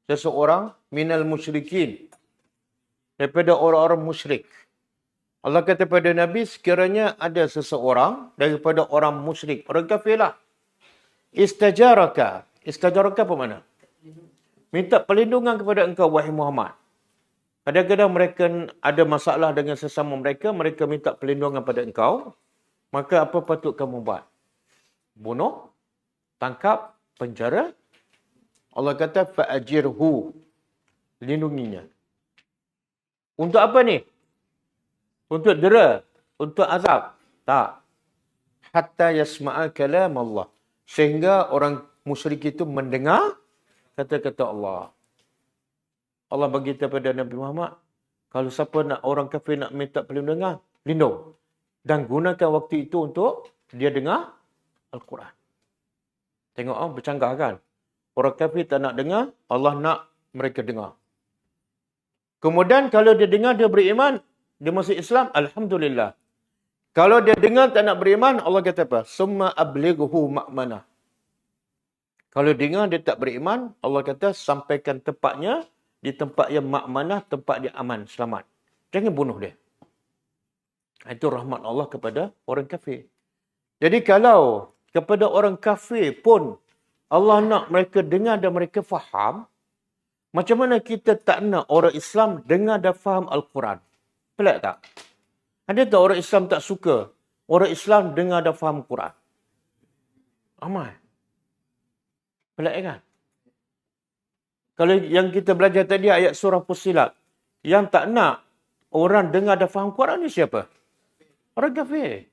seseorang minal musyrikin daripada orang-orang musyrik. Allah kata pada Nabi, sekiranya ada seseorang daripada orang musyrik, orang kafir lah. Istajaraka apa mana? Minta perlindungan kepada engkau wahai Muhammad. Kadang-kadang mereka ada masalah dengan sesama mereka, mereka minta perlindungan pada engkau. Maka apa patut kamu buat? Bunuh, tangkap, penjara. Allah kata fa'ajirhu, lindunginya. Untuk apa ni? Untuk dera, untuk azab? Tak. Hatta yasma'a kalam Allah. Sehingga orang musyrik itu mendengar kata-kata Allah. Allah bagi kepada Nabi Muhammad, kalau siapa nak orang kafir nak minta perlindungan, lindung. Dan gunakan waktu itu untuk dia dengar Al-Quran. Tengok, bercanggah kan? Orang kafir tak nak dengar, Allah nak mereka dengar. Kemudian kalau dia dengar, dia beriman, dia masuk Islam, Alhamdulillah. Kalau dia dengar tak nak beriman, Allah kata apa? Summa ablighuhu ma'manah. Kalau dengar dia tak beriman, Allah kata sampaikan tempatnya di tempat yang ma'manah, tempat dia aman, selamat. Jangan bunuh dia. Itu rahmat Allah kepada orang kafir. Jadi kalau kepada orang kafir pun Allah nak mereka dengar dan mereka faham, macam mana kita tak nak orang Islam dengar dan faham Al-Quran? Pelik tak? Ada tak orang Islam tak suka orang Islam dengar dan faham Quran? Ramai. Pelik kan? Kalau yang kita belajar tadi ayat surah Fussilat, yang tak nak orang dengar dan faham Quran ni siapa? Orang kafir.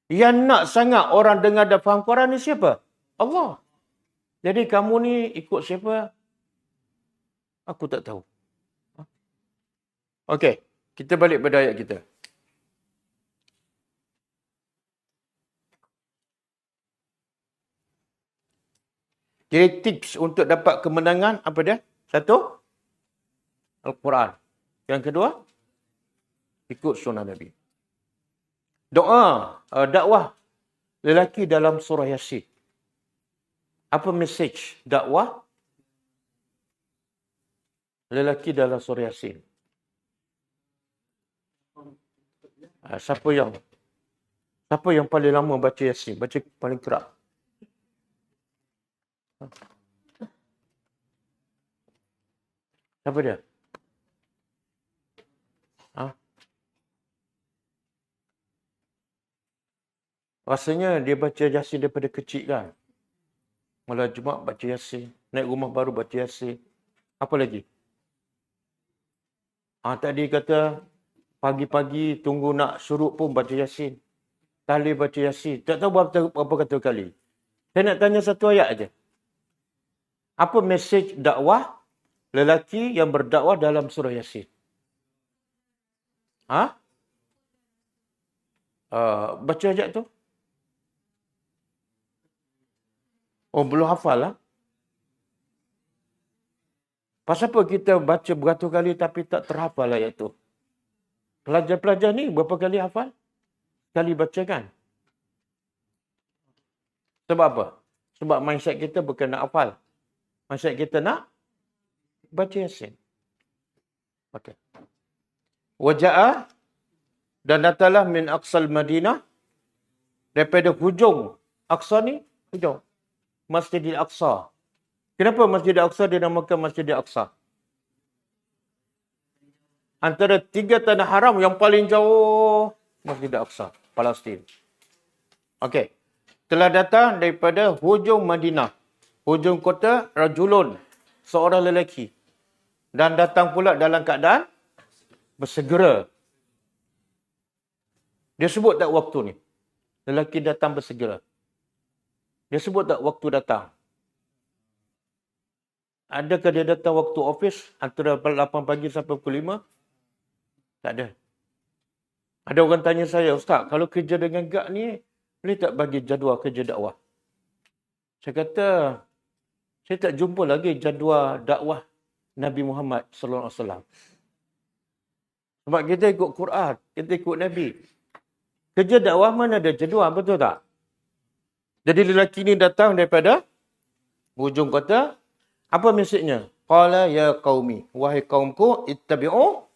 Yang nak sangat orang dengar dan faham Quran ni siapa? Allah. Jadi kamu ni ikut siapa? Aku tak tahu. Okey, kita balik pada ayat kita. Jadi tips untuk dapat kemenangan apa dia? Satu, Al-Quran. Yang kedua, ikut sunnah Nabi. Doa, dakwah lelaki dalam surah Yasin. Apa message dakwah lelaki dalam surah Yasin? Siapa yang paling lama baca Yasin? Baca paling kerap? Siapa dia? Rasanya dia baca Yasin daripada kecil kan? Malam Jumaat baca Yasin. Naik rumah baru baca Yasin. Apa lagi? Tadi kata pagi-pagi tunggu nak syuruk pun baca Yasin. Tahlil baca Yasin. Tak tahu berapa kata kali. Saya nak tanya satu ayat aja. Apa mesej dakwah lelaki yang berdakwah dalam surah Yasin? Baca ayat tu. Oh, belum hafal lah. Pasal apa kita baca beratus kali tapi tak terhafal ayat tu? Pelajar-pelajar ni berapa kali hafal? Sekali baca kan? Sebab apa? Sebab mindset kita bukan nak hafal. Mindset kita nak baca Yasin. Okey. Waja'a dan datanglah min aqsal Madinah, daripada hujung Aqsa ni, hujung Masjidil Aqsa. Kenapa Masjidil Aqsa dinamakan Masjidil Aqsa? Antara tiga tanah haram yang paling jauh, Masjidil Aqsa, Palestin. Okey. Telah datang daripada hujung Madinah, hujung kota, rajulun, seorang lelaki. Dan datang pula dalam keadaan bersegera. Dia sebut tak waktu ni? Lelaki datang bersegera. Dia sebut tak waktu datang? Adakah dia datang waktu office antara 8 pagi sampai pukul 5? Tak ada. Ada orang tanya saya, Ustaz, kalau kerja dengan GAK ni, boleh tak bagi jadual kerja dakwah? Saya kata, saya tak jumpa lagi jadual dakwah Nabi Muhammad sallallahu alaihi wasallam. Sebab kita ikut Quran, kita ikut Nabi. Kerja dakwah mana ada jadual, betul tak? Jadi lelaki ni datang daripada hujung kota. Apa mesejnya? Qala ya qaumi, wahai kaumku, ittabi'u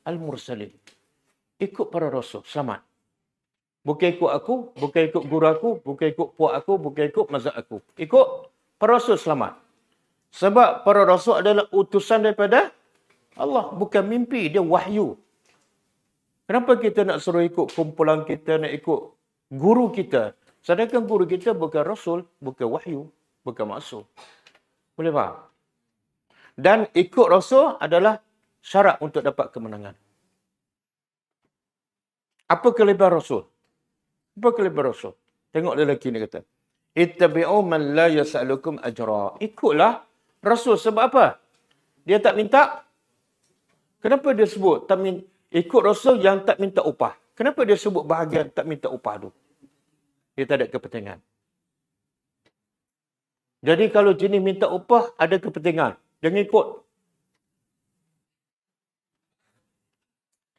al-mursalin. Ikut para rasul, selamat. Bukan ikut aku, bukan ikut guru aku, bukan ikut puak aku, bukan ikut mazhab aku. Ikut para rasul, selamat. Sebab para rasul adalah utusan daripada Allah, bukan mimpi, dia wahyu. Kenapa kita nak suruh ikut kumpulan kita, nak ikut guru kita? Sedangkan guru kita bukan rasul, bukan wahyu, bukan maksum. Boleh faham? Dan ikut rasul adalah syarat untuk dapat kemenangan. Apa kelebihan rasul? Apa kelebihan rasul? Tengok lelaki ni kata, ittabi'u man la yas'alukum ajra. Ikutlah rasul. Sebab apa? Dia tak minta. Kenapa dia sebut ikut rasul yang tak minta upah? Kenapa dia sebut bahagian tak minta upah tu? Dia tak ada kepentingan. Jadi kalau jenis minta upah, ada kepentingan. Jangan ikut.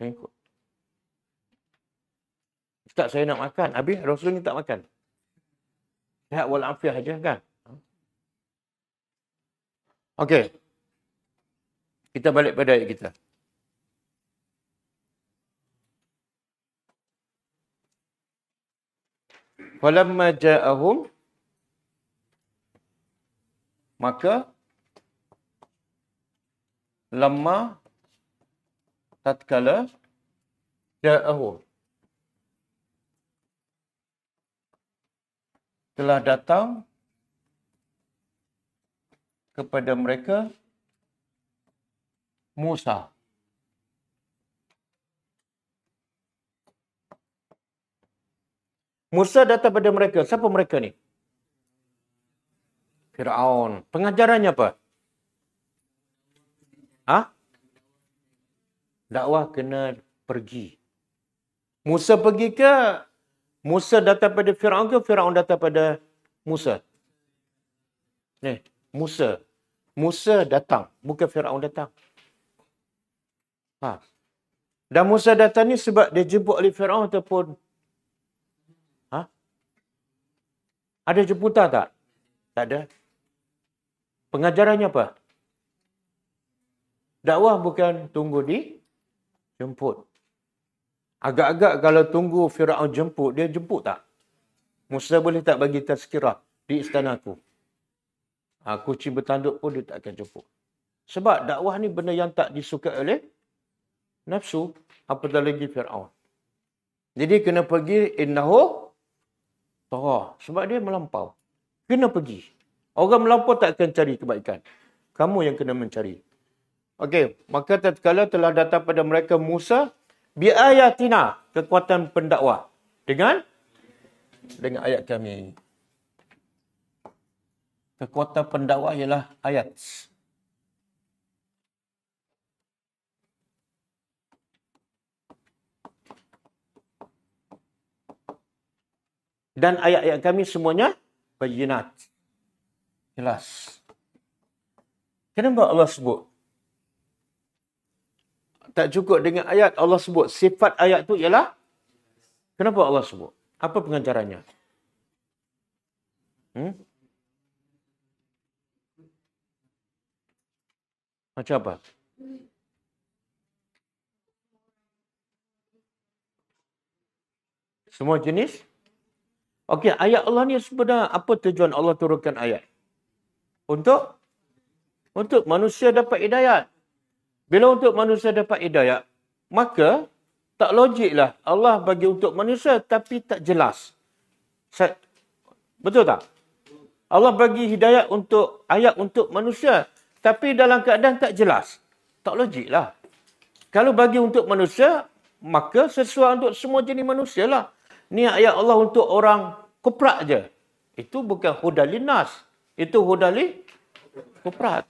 Jangan ikut. Ustaz, saya nak makan. Habis Rasul ni tak makan. Sihat walafiat aja kan. Okey. Kita balik pada ayat kita. Falamma ja'ahum, maka lamma tatkala ja'ahum, telah datang kepada mereka Musa. Musa datang pada mereka. Siapa mereka ni? Firaun. Pengajarannya apa? Dakwah kena pergi. Musa pergi ke? Musa datang pada Firaun ke? Firaun datang pada Musa? Musa. Musa datang. Bukan Firaun datang. Dan Musa datang ni sebab dia jemput oleh Firaun ataupun ada jemputan tak? Tak ada. Pengajarannya apa? Dakwah bukan tunggu dijemput. Agak-agak kalau tunggu Firaun jemput, dia jemput tak? Musa boleh tak bagi tazkirah di istana aku? Kucing bertanduk pun dia tak akan jemput. Sebab dakwah ni benda yang tak disukai oleh nafsu, apatah lagi Firaun. Jadi kena pergi innahu tagha, sebab dia melampau. Kena pergi. Orang melampau tak akan cari kebaikan. Kamu yang kena mencari. Okey, maka tatkala telah datang pada mereka Musa bi ayatina, kekuatan pendakwah dengan ayat kami. Kekuatan pendakwah ialah ayat. Dan ayat-ayat kami semuanya bayyinat. Jelas. Kenapa Allah sebut? Tak cukup dengan ayat, Allah sebut. Sifat ayat tu ialah, kenapa Allah sebut? Apa pengajarannya? Macam apa? Semua jenis? Okey, ayat Allah ni sebenarnya apa tujuan Allah turunkan ayat? Untuk manusia dapat hidayat. Bila untuk manusia dapat hidayat, maka tak logiklah Allah bagi untuk manusia tapi tak jelas. Betul tak? Allah bagi hidayat untuk ayat untuk manusia tapi dalam keadaan tak jelas. Tak logiklah. Kalau bagi untuk manusia, maka sesuai untuk semua jenis manusia lah. Ni ayat Allah untuk orang kuprat je. Itu bukan hudalin nas. Itu hudali kuprat.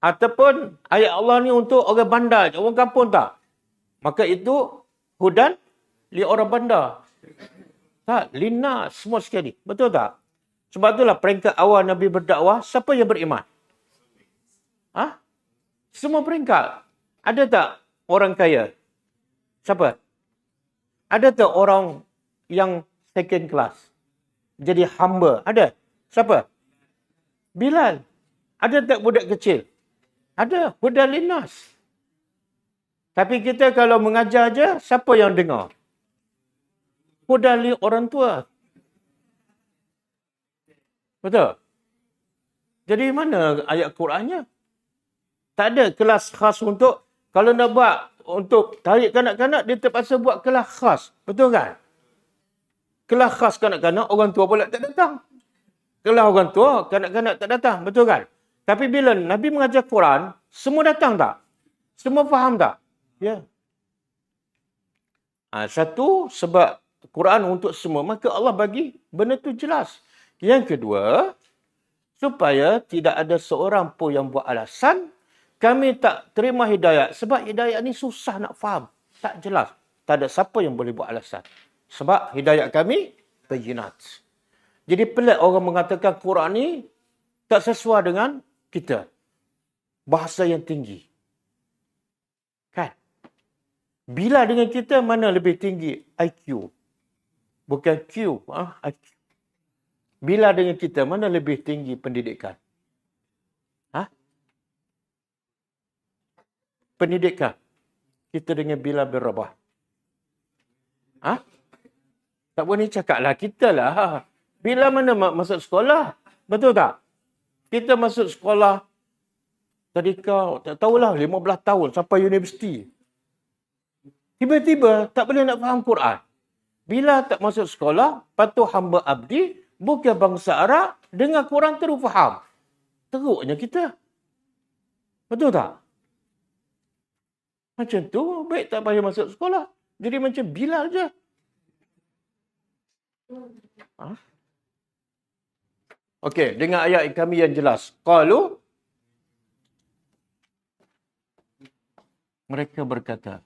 Ataupun ayat Allah ni untuk orang bandar, orang kampung tak? Maka itu hudan li orang bandar. Tak, linnas semua sekali. Betul tak? Sebab itulah peringkat awal Nabi berdakwah, siapa yang beriman? Semua peringkat. Ada tak orang kaya? Siapa? Ada tak orang yang second class? Jadi hamba? Ada? Siapa? Bilal. Ada tak budak kecil? Ada. Hudan linnas. Tapi kita kalau mengajar je, siapa yang dengar? Hudan li orang tua. Betul? Jadi mana ayat Qurannya? Tak ada kelas khas untuk, kalau nak buat untuk tarik kanak-kanak, dia terpaksa buat kelas khas. Betul kan? Kelas khas kanak-kanak, orang tua pula tak datang. Kelas orang tua, kanak-kanak tak datang. Betul kan? Tapi bila Nabi mengajar Quran, semua datang tak? Semua faham tak? Ya. Satu, sebab Quran untuk semua, maka Allah bagi benda tu jelas. Yang kedua, supaya tidak ada seorang pun yang buat alasan, kami tak terima hidayat. Sebab hidayat ni susah nak faham. Tak jelas. Tak ada siapa yang boleh buat alasan. Sebab hidayat kami, bayyinat. Jadi pelik orang mengatakan Quran ni tak sesuai dengan kita. Bahasa yang tinggi. Kan? Bila dengan kita mana lebih tinggi IQ? Bukan Q, IQ. Bila dengan kita mana lebih tinggi pendidikan? Pendidikan. Kita dengan Bila bin Rabah. Tak boleh cakaplah kita lah. Bila mana masuk sekolah? Betul tak? Kita masuk sekolah tadika, tak tahulah 15 tahun sampai universiti. Tiba-tiba tak boleh nak faham Quran. Bila tak masuk sekolah, patuh hamba abdi, bukan bangsa Arab, dengar Quran terus faham. Teruknya kita. Betul tak? Macam tu, baik tak payah masuk sekolah. Jadi macam Bilal je. Okey, dengan ayat kami yang jelas. Qalu, mereka berkata,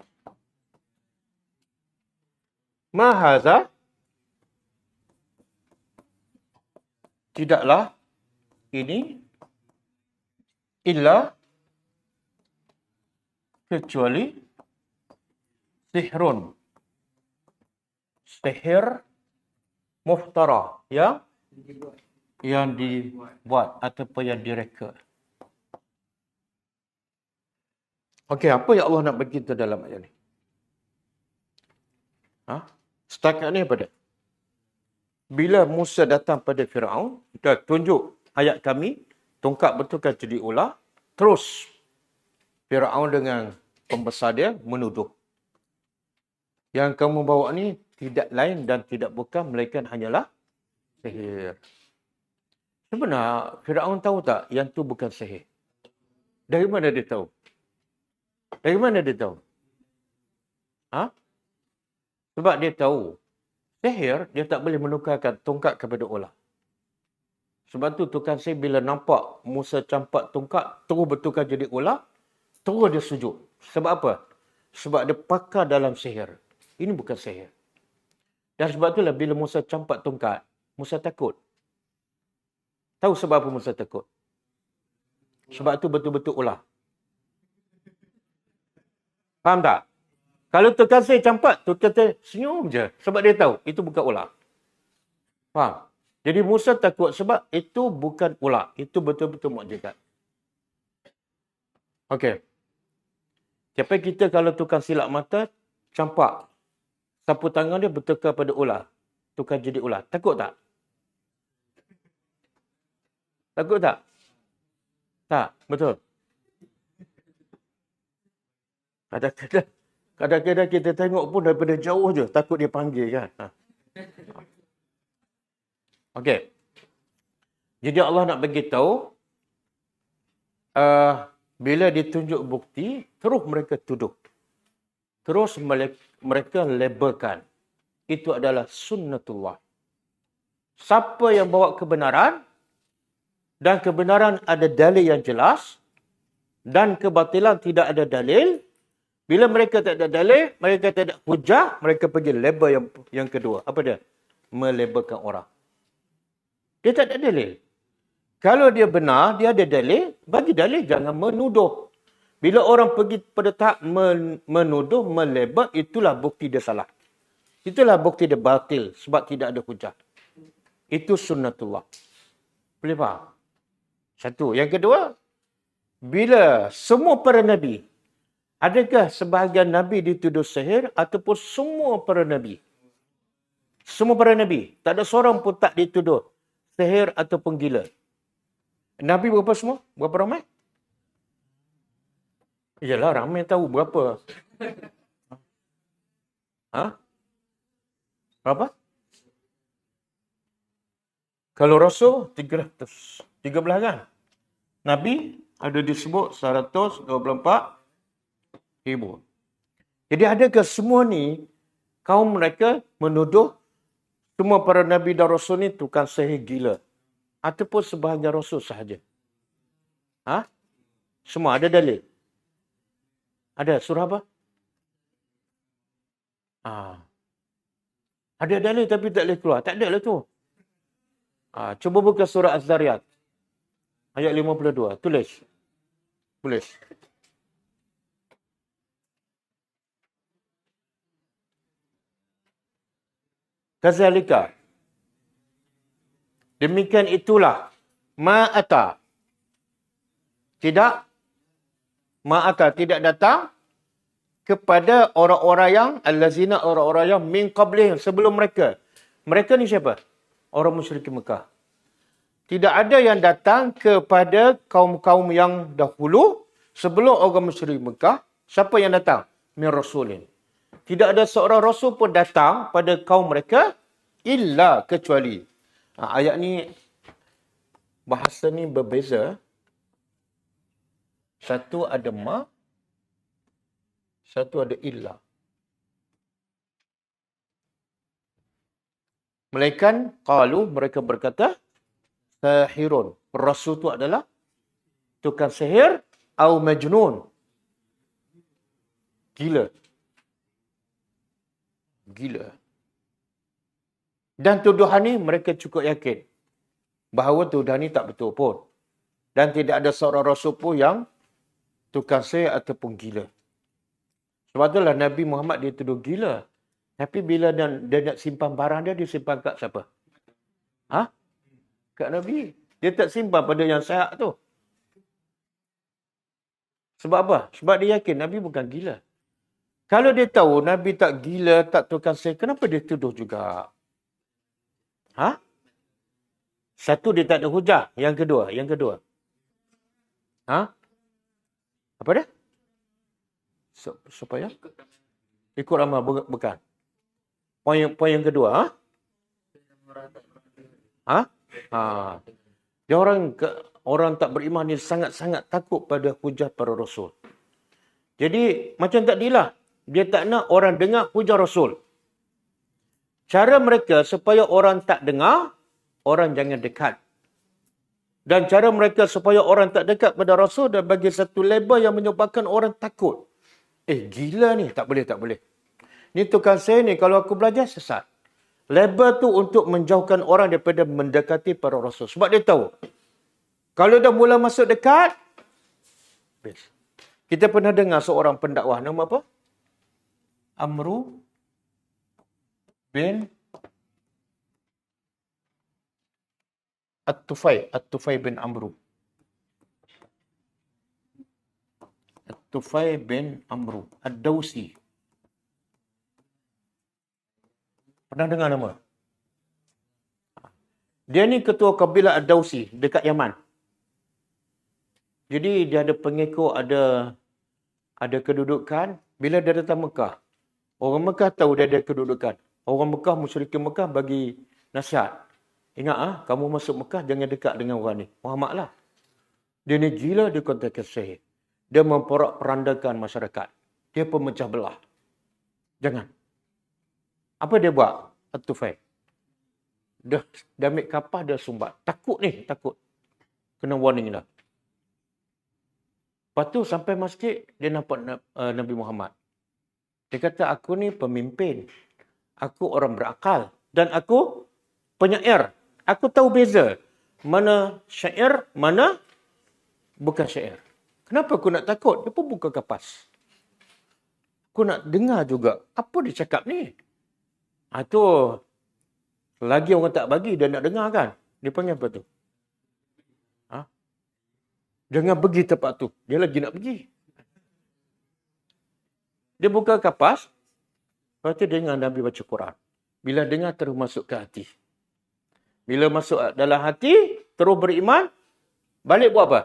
Ma haza, tidaklah ini illa kecuali sihrun. Sihir muftara, ya? Yang dibuat ataupun yang direka. Okey, apa yang Allah nak bagi kita dalam ayat ni? Setakat ni apa dia? Bila Musa datang pada Firaun, kita tunjuk ayat kami, tongkat betulkan jadi ular, terus Firaun dengan pembesar dia menuduh. Yang kamu bawa ni tidak lain dan tidak bukan melainkan hanyalah sihir. Sebenarnya Firaun tahu tak yang tu bukan sihir? Dari mana dia tahu? Dari mana dia tahu? Sebab dia tahu sihir dia tak boleh menukarkan tongkat kepada ular. Sebab tu tukang sihir bila nampak Musa campak tongkat terus betulkan jadi ular, terus dia sujud. Sebab apa? Sebab dia pakar dalam sihir. Ini bukan sihir. Dan sebab itulah bila Musa campak tongkat, Musa takut. Tahu sebab apa Musa takut? Sebab tu betul-betul ular. Faham tak? Kalau tukang sihir campak, tukang sihir senyum je. Sebab dia tahu, itu bukan ular. Faham? Jadi Musa takut sebab itu bukan ular. Itu betul-betul mukjizat. Okey. Sampai kita kalau tukang silap mata, campak. Sapu tangan dia bertukar pada ular. Tukar jadi ular. Takut tak? Takut tak? Tak, betul. Kadang-kadang kita tengok pun daripada jauh je. Takut dia panggil kan. Okey. Jadi Allah nak bagi tahu bila ditunjuk bukti, terus mereka tuduh. Terus mereka labelkan. Itu adalah sunnatullah. Siapa yang bawa kebenaran dan kebenaran ada dalil yang jelas dan kebatilan tidak ada dalil, bila mereka tak ada dalil, mereka tak ada hujah, mereka pergi label yang kedua. Apa dia? Melabelkan orang. Dia tak ada dalil. Kalau dia benar, dia ada dalil, bagi dalil, jangan menuduh. Bila orang pergi pada tahap menuduh, melabel, itulah bukti dia salah. Itulah bukti dia batil sebab tidak ada hujah. Itu sunnatullah. Boleh faham? Satu. Yang kedua, bila semua para nabi, adakah sebahagian nabi dituduh sihir ataupun semua para nabi? Semua para nabi. Tak ada seorang pun tak dituduh sihir ataupun gila. Nabi berapa semua? Berapa ramai? Yalah, ramai tahu berapa. Berapa? Kalau Rasul, 300. 13 kan? Nabi ada disebut 124 ribu. Jadi adakah semua ni kaum mereka menuduh semua para Nabi dan Rasul ni tukang sihir gila? Ataupun sebahagian Rasul sahaja? Semua ada dalil? Ada surah apa? Ada dalil tapi tak boleh keluar. Tak ada lah tu. Cuba buka surah Az-Zariyat. Ayat 52. Tulis. Tulis. Kazalika. Demikian itulah ma'ata. Tidak datang kepada orang-orang yang allazina, orang-orang yang min qablihim, sebelum mereka. Mereka ni siapa? Orang musyrik Mekah. Tidak ada yang datang kepada kaum-kaum yang dahulu sebelum orang musyrik Mekah. Siapa yang datang? Min rasulin. Tidak ada seorang rasul pun datang pada kaum mereka illa kecuali. Ayat ni, bahasa ni berbeza. Satu ada ma, satu ada illa. Melainkan qalu, mereka berkata sahirun. Rasul tu adalah tukang sihir atau majnun. Gila. Dan tuduhan ni mereka cukup yakin bahawa tuduhan ni tak betul pun. Dan tidak ada seorang rasul pun yang tukang sihir ataupun gila. Sebab itulah Nabi Muhammad dia tuduh gila. Tapi bila dia nak simpan barang dia simpan kat siapa? Kat Nabi. Dia tak simpan pada yang sihat tu. Sebab apa? Sebab dia yakin Nabi bukan gila. Kalau dia tahu Nabi tak gila, tak tukang sihir, kenapa dia tuduh juga? Satu, dia tak ada hujah. Yang kedua. Apa dia? Supaya? Ikut ramal, bukan. Poin yang kedua. Dia orang tak beriman ni sangat-sangat takut pada hujah para rasul. Jadi, macam tadilah. Dia tak nak orang dengar hujah rasul. Cara mereka supaya orang tak dengar, orang jangan dekat. Dan cara mereka supaya orang tak dekat pada Rasul dan bagi satu label yang menyebabkan orang takut. Gila ni. Tak boleh. Ni tukang sihir ni, kalau aku belajar, sesat. Label tu untuk menjauhkan orang daripada mendekati para Rasul. Sebab dia tahu, kalau dah mula masuk dekat, habis. Kita pernah dengar seorang pendakwah, nama apa? Amru bin At-Tufai bin Amru. At-Tufai bin Amru. Ad-Dawsi. Pernah dengar nama? Dia ni ketua kabilah Ad-Dawsi dekat Yaman. Jadi dia ada pengikut, ada kedudukan. Bila dia datang Mekah, orang Mekah tahu dia ada kedudukan. Orang Mekah, musyrikin Mekah bagi nasihat. Ingat, kamu masuk Mekah jangan dekat dengan orang ni. Muhammad lah. Dia ni gila, dia kontak sihir. Dia memporak-perandakan masyarakat. Dia pemecah belah. Jangan. Apa dia buat? At-Tufai. Dia ambil kapal, dia sumbat. Takut. Kena warning dah. Lepas tu sampai masjid, dia nampak Nabi Muhammad. Dia kata, aku ni pemimpin. Aku orang berakal. Dan aku penyair. Aku tahu beza. Mana syair, mana bukan syair. Kenapa aku nak takut? Dia pun buka kapas. Aku nak dengar juga. Apa dia cakap ni? Tu lagi orang tak bagi, dia nak dengar kan? Dia panggil apa tu? Jangan pergi tempat tu. Dia lagi nak pergi. Dia buka kapas. Lepas tu dia dengar Nabi baca Quran. Bila dengar terus masuk ke hati. Bila masuk dalam hati, terus beriman. Balik buat apa?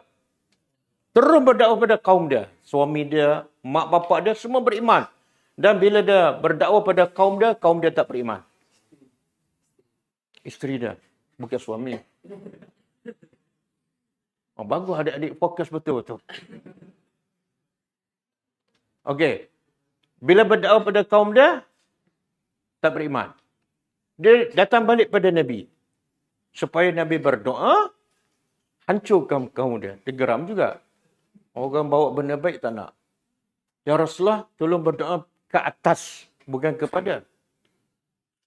Terus berdakwah pada kaum dia. Suami dia, mak bapak dia semua beriman. Dan bila dia berdakwah pada kaum dia tak beriman. Isteri dia. Bukan suami. Bagus adik-adik fokus betul-betul. Okey. Bila berdakwah pada kaum dia, tak beriman. Dia datang balik pada Nabi. Supaya Nabi berdoa, hancurkan kaum dia. Dia geram juga. Orang bawa benda baik tak nak. Ya Rasulullah, tolong berdoa ke atas, bukan kepada.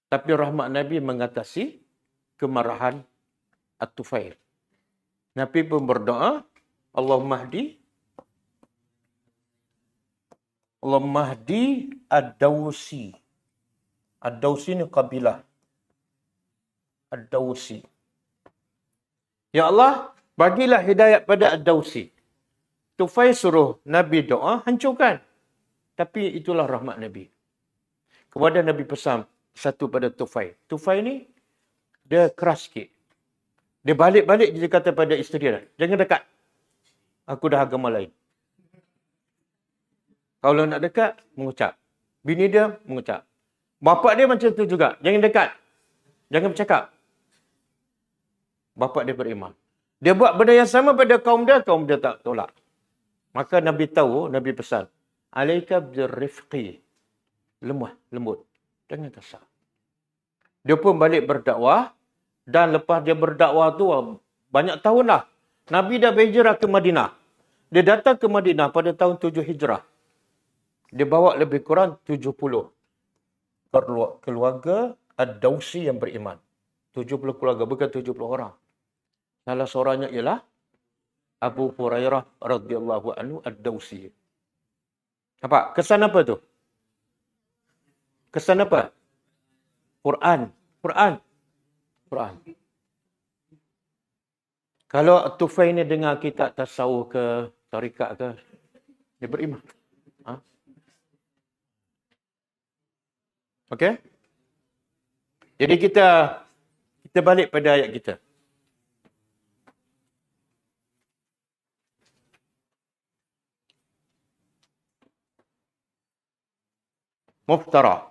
Tapi rahmat Nabi mengatasi kemarahan At-Tufail. Nabi pun berdoa, Allahumma hdi Ad-Dawsi. Ad-Dawsi ni kabilah Ad-Dawsi. Ya Allah, bagilah hidayat pada Ad-Dawsi. Tufail suruh Nabi doa, hancurkan. Tapi itulah rahmat Nabi. Kepada Nabi pesan satu pada Tufail. Tufail ni, dia keras sikit. Dia balik-balik dia kata pada isteri dia, jangan dekat. Aku dah agama lain. Kalau nak dekat, mengucap. Bini dia mengucap. Bapak dia macam tu juga. Jangan dekat. Jangan bercakap. Bapak dia beriman. Dia buat benda yang sama pada kaum dia tak tolak. Maka Nabi tahu, Nabi pesan, alaika birrifqi. Lemah, lembut. Jangan kasar. Dia pun balik berdakwah. Dan lepas dia berdakwah tu, banyak tahun lah. Nabi dah berhijrah ke Madinah. Dia datang ke Madinah pada tahun 7 Hijrah. Dia bawa lebih kurang 70 keluarga Ad-Dawsi yang beriman. 70 keluarga, bukan 70 orang. Salah seorangnya ialah Abu Hurairah radhiyallahu anhu Ad-Dawsi. Apa? Kesan apa tu? Kesan apa? Quran. Kalau Tufail ni dengar kitab tasawuf ke, tarikat ke, dia beriman. Ha? Okey? Jadi kita balik pada ayat kita. Muftara.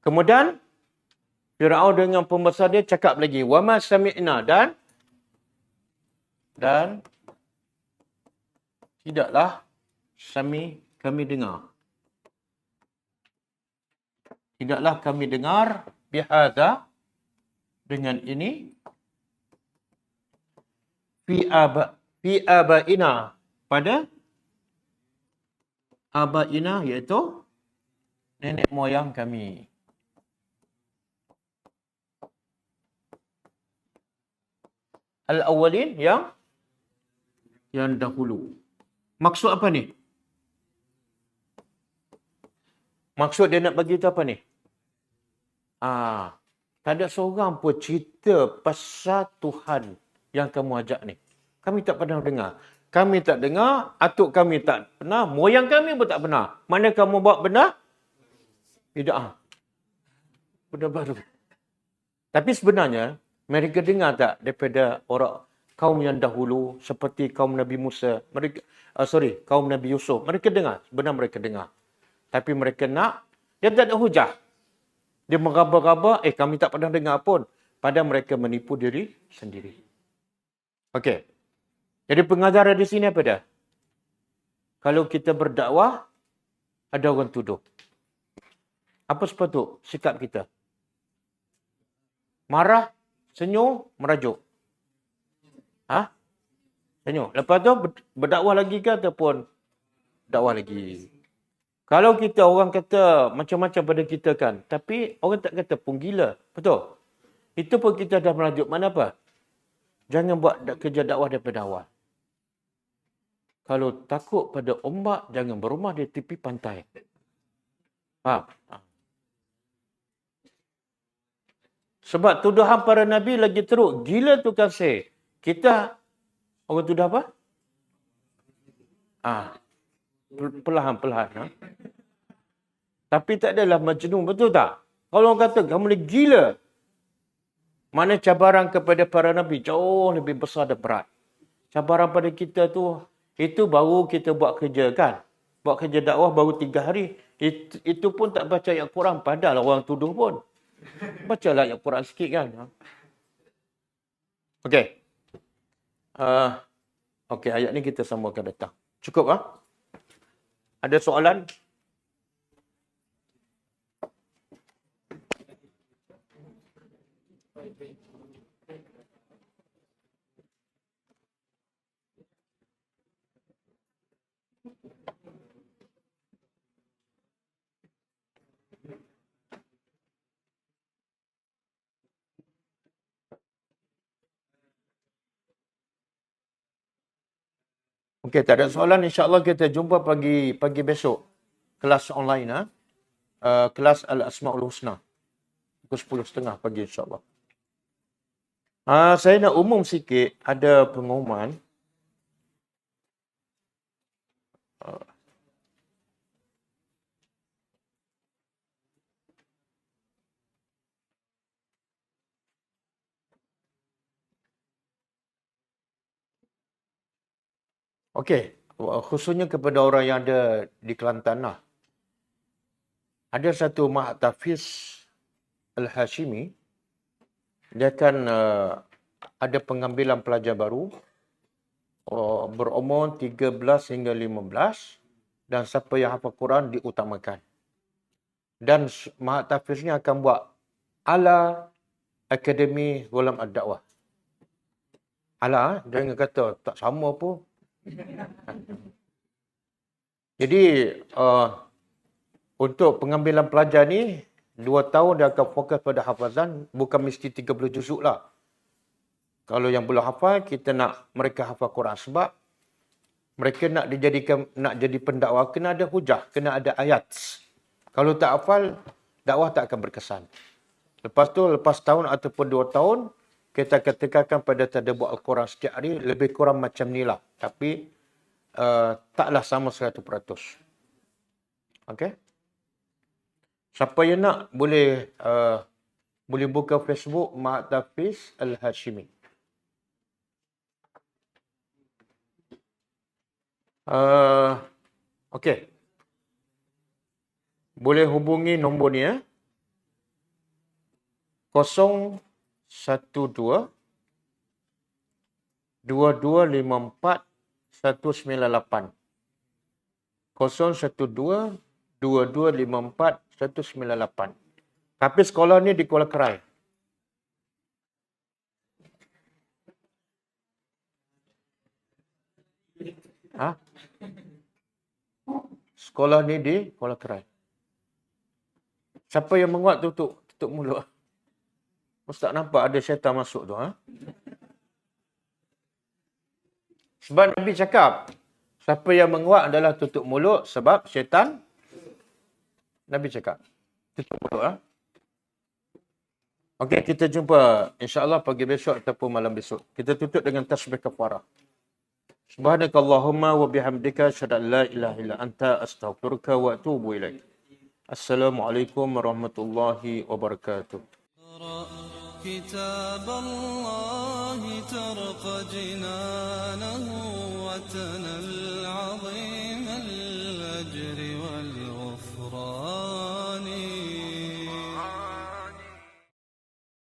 Kemudian Firaun dengan pembesar dia cakap lagi, wa ma sami'na, dan tidaklah kami dengar. Tidaklah kami dengar bihadza, dengan ini, fi abaina, pada abaina, iaitu nenek moyang kami. Al-awwalin, yang dahulu. Maksud apa ni? Maksud dia nak bagi tu apa ni? Tak ada seorang pun cerita pasal Tuhan yang kamu ajak ni. Kami tak pernah dengar. Kami tak dengar, atuk kami tak pernah, moyang kami pun tak pernah. Mana kamu buat benda? Bid'ah. Benda baru. Tapi sebenarnya, mereka dengar tak daripada orang kaum yang dahulu seperti kaum Nabi Musa, kaum Nabi Yusuf. Mereka dengar, sebenarnya mereka dengar. Tapi mereka nak, dia tak ada hujah. Dia meraba-raba, kami tak pernah dengar pun. Padahal mereka menipu diri sendiri. Okey. Jadi pengajaran di sini apa dah? Kalau kita berdakwah, ada orang tuduh. Apa sepatut sikap kita? Marah, senyum, merajuk. Senyum. Lepas tu berdakwah lagi ke ataupun dakwah lagi? Kalau kita, orang kata macam-macam pada kita kan. Tapi orang tak kata pun gila. Betul? Itu pun kita dah merajuk. Mana apa? Jangan buat kerja dakwah daripada awal. Kalau takut pada ombak, jangan berumah di tepi pantai. Faham? Sebab tuduhan para Nabi lagi teruk. Gila tukang sihir. Kita, orang tuduh apa? Perlahan-perlahan. Tapi tak adalah majnun, betul tak? Kalau orang kata, kamu ni gila. Mana cabaran kepada para Nabi jauh lebih besar dan berat. Cabaran pada kita tu, itu baru kita buat kerja kan. Buat kerja dakwah baru 3 hari. Itu pun tak baca ayat Quran. Padahal orang tuduh pun. Bacalah ayat Quran sikit kan. Okey. Okey, ayat ni kita sambungkan datang. Cukup ah? Ada soalan? Okey, tak ada soalan. InsyaAllah kita jumpa pagi besok. Kelas online. Kelas Al-Asma'ul Husna. pukul 10.30 pagi insyaAllah. Saya nak umum sikit, ada pengumuman. Okey, khususnya kepada orang yang ada di Kelantan lah. Ada satu Mahat Tafiz Al-Hashimi, dia akan ada pengambilan pelajar baru berumur 13 hingga 15 dan siapa yang hafal Quran diutamakan. Dan Mahat Tafiz ni akan buat ala Akademi Ghulam Ad-Dakwah. Ala, jangan kata tak sama pun. Jadi, untuk pengambilan pelajar ni, 2 tahun dia akan fokus pada hafazan, bukan mesti 30 juzuk lah. Kalau yang belum hafal, kita nak mereka hafal Quran. Sebab mereka nak jadi pendakwah, kena ada hujah, kena ada ayat. Kalau tak hafal, dakwah tak akan berkesan. Lepas tu, lepas tahun ataupun 2 tahun, kita akan tekankan pada tadabbur Al-Quran setiap hari, lebih kurang macam ni lah. Tapi, taklah sama 100%. Okey? Siapa yang nak, boleh buka Facebook Mahat Tafiz Al-Hashimi. Okey. Boleh hubungi nombor ni 012 2254 198. 012 2254 198. Tapi sekolah ni di Kuala Kerai. Sekolah ni di Kuala Kerai. Siapa yang menguat tutup mulut. Ustaz nampak ada syaitan masuk tu. Sebab Nabi cakap, siapa yang menguat adalah tutup mulut sebab syaitan. Nabi cakap, tutup mulut. Okey, kita jumpa insya-Allah pagi besok ataupun malam besok. Kita tutup dengan tasbih kafarah. Subhanakallahumma wa bihamdika asyhadu an la ilaha illa anta astaghfiruka wa atubu ilaik. Assalamualaikum warahmatullahi wabarakatuh. كتاب الله ترق جنانه